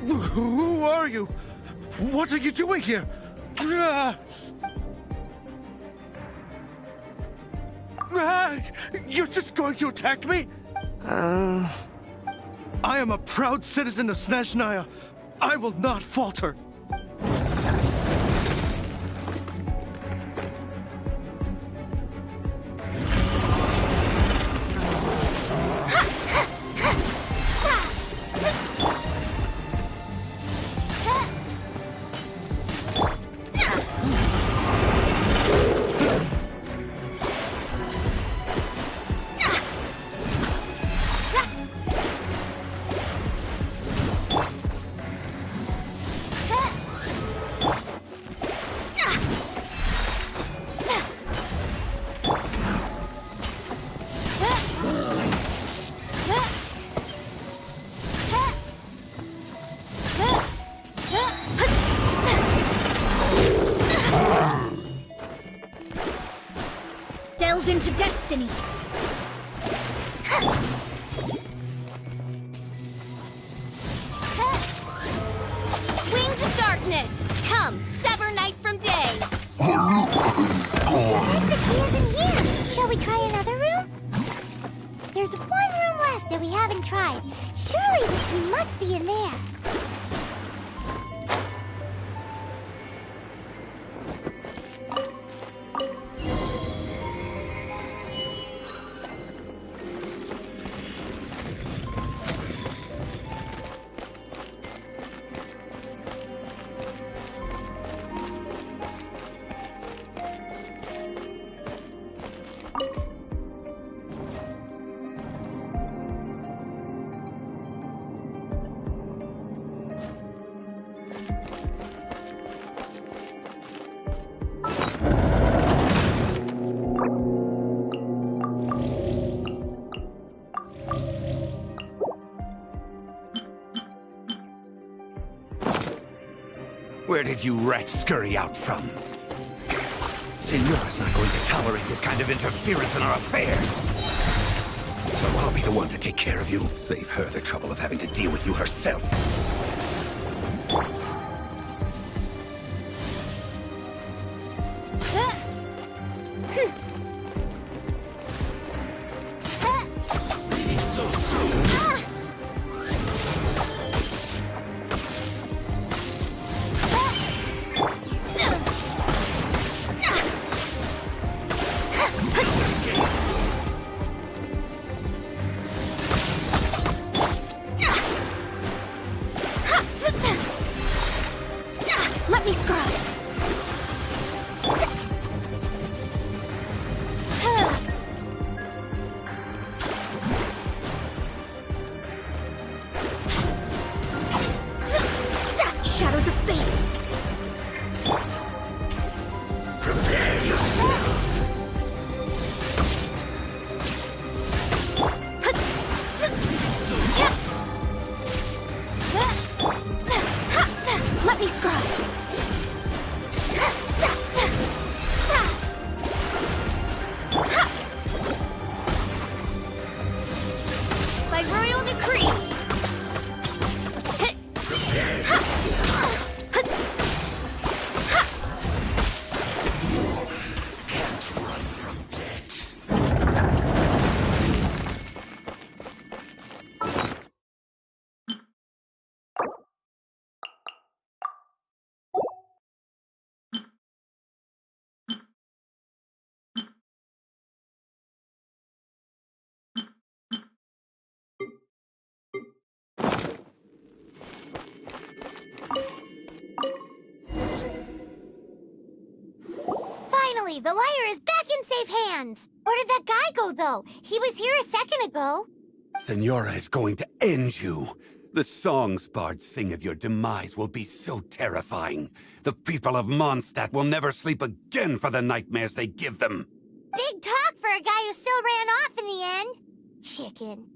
Who are you? What are you doing here? You're just going to attack me? I am a proud citizen of Snezhnaya. I will not falter. Delve into destiny. Wings of darkness! Come, sever night from day! Since the key isn't here, shall we try another room? There's one room left that we haven't tried. Surely the key must be in there. Where did you rats scurry out from? Signora's not going to tolerate this kind of interference in our affairs. So I'll be the one to take care of you. Save her the trouble of having to deal with you herself. Really so soon? Let me scry. Finally, the lyre is back in safe hands! Where did that guy go, though? He was here a second ago. Senora is going to end you. The songs bards sing of your demise will be so terrifying. The people of Mondstadt will never sleep again for the nightmares they give them. Big talk for a guy who still ran off in the end. Chicken.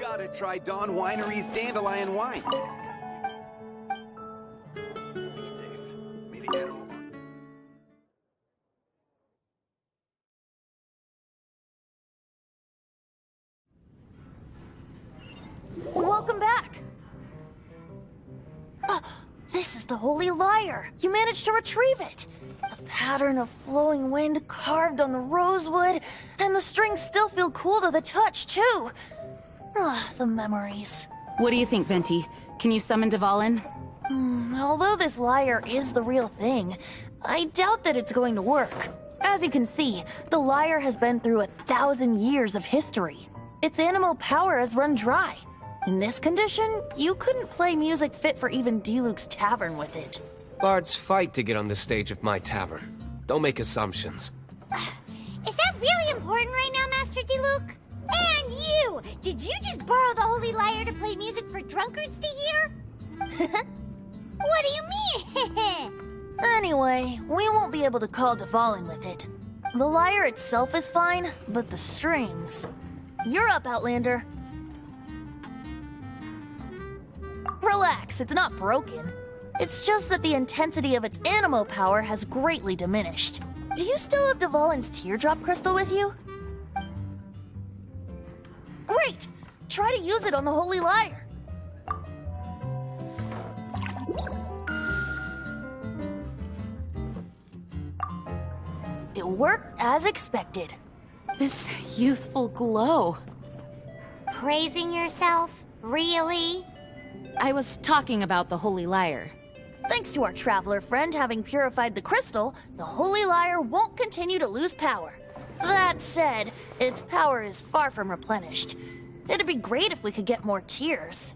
Gotta try Dawn Winery's Dandelion Wine. Welcome back! This is the Holy Lyre! You managed to retrieve it! The pattern of flowing wind carved on the rosewood, and the strings still feel cool to the touch, too! The memories. What do you think, Venti? Can you summon Dvalin? Although this lyre is the real thing, I doubt that it's going to work. As you can see, the lyre has been through 1,000 years of history. Its animal power has run dry. In this condition, you couldn't play music fit for even Diluc's tavern with it. Bards fight to get on the stage of my tavern. Don't make assumptions. Is that really important right now, Master Diluc? And you! Did you just borrow the Holy Lyre to play music for drunkards to hear? What do you mean? Anyway, we won't be able to call Dvalin with it. The lyre itself is fine, but the strings... You're up, Outlander. Relax, it's not broken. It's just that the intensity of its animo power has greatly diminished. Do you still have Dvalin's teardrop crystal with you? Great! Try to use it on the Holy Lyre. It worked as expected. This youthful glow. Praising yourself? Really? I was talking about the Holy Lyre. Thanks to our traveler friend having purified the crystal, the Holy Lyre won't continue to lose power. That said, its power is far from replenished. It'd be great if we could get more tears.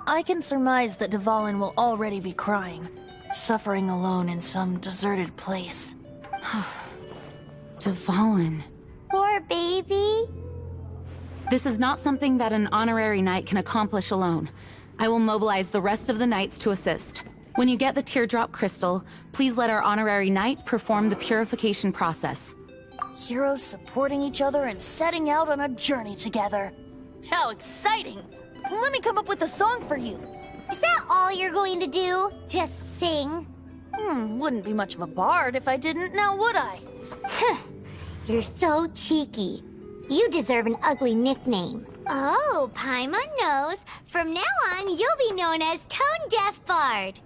I can surmise that Dvalin will already be crying, suffering alone in some deserted place. Dvalin. Poor baby. This is not something that an honorary knight can accomplish alone. I will mobilize the rest of the knights to assist. When you get the teardrop crystal, please let our honorary knight perform the purification process. Heroes supporting each other and setting out on a journey together. How exciting! Let me come up with a song for you. Is that all you're going to do? Just sing? Wouldn't be much of a bard if I didn't, now would I? You're so cheeky. You deserve an ugly nickname. Oh, Paimon knows. From now on, you'll be known as Tone Deaf Bard.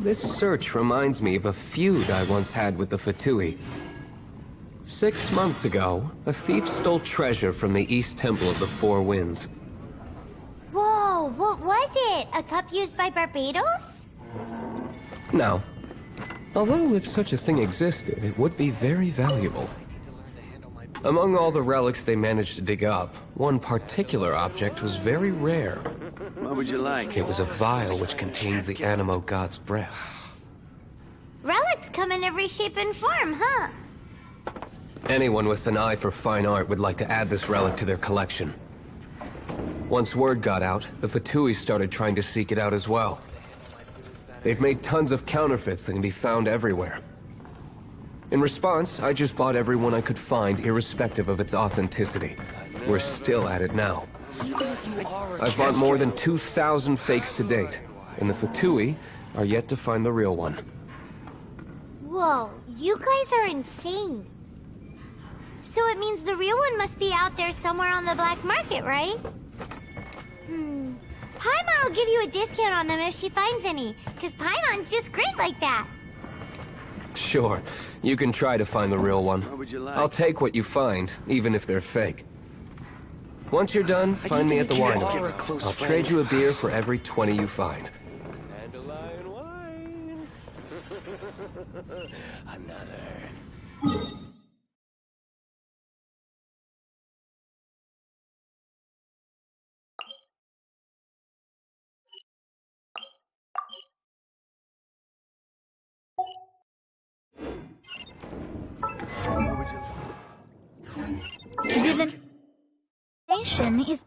This search reminds me of a feud I once had with the Fatui. 6 months ago, a thief stole treasure from the East Temple of the Four Winds. Whoa, what was it? A cup used by Barbados? No. Although if such a thing existed, it would be very valuable. Among all the relics they managed to dig up, one particular object was very rare. What would you like? It was a vial which contained the Animo God's breath. Relics come in every shape and form, huh? Anyone with an eye for fine art would like to add this relic to their collection. Once word got out, the Fatui started trying to seek it out as well. They've made tons of counterfeits that can be found everywhere. In response, I just bought everyone I could find, irrespective of its authenticity. We're still at it now. I've bought more than 2,000 fakes to date, and the Fatui are yet to find the real one. Whoa, you guys are insane. So it means the real one must be out there somewhere on the black market, right? Paimon will give you a discount on them if she finds any, because Paimon's just great like that. Sure, you can try to find the real one. What would you like? I'll take what you find, even if they're fake. Once you're done, find me at the winery. I'll trade you a beer for every 20 you find. Dandelion wine. Another. Divination is...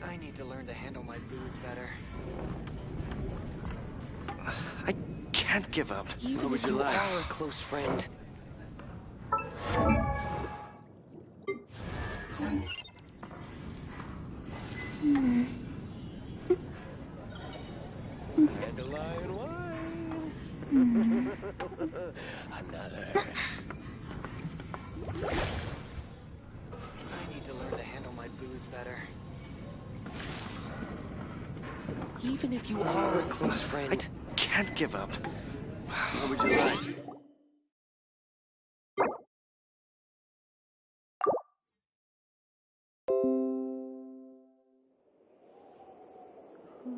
I need to learn to handle my booze better. I can't give up. Even if you are a close friend. Dandelion wine. Another. I need to learn to handle my booze better. Even if you are a close friend, I can't give up. What would you like?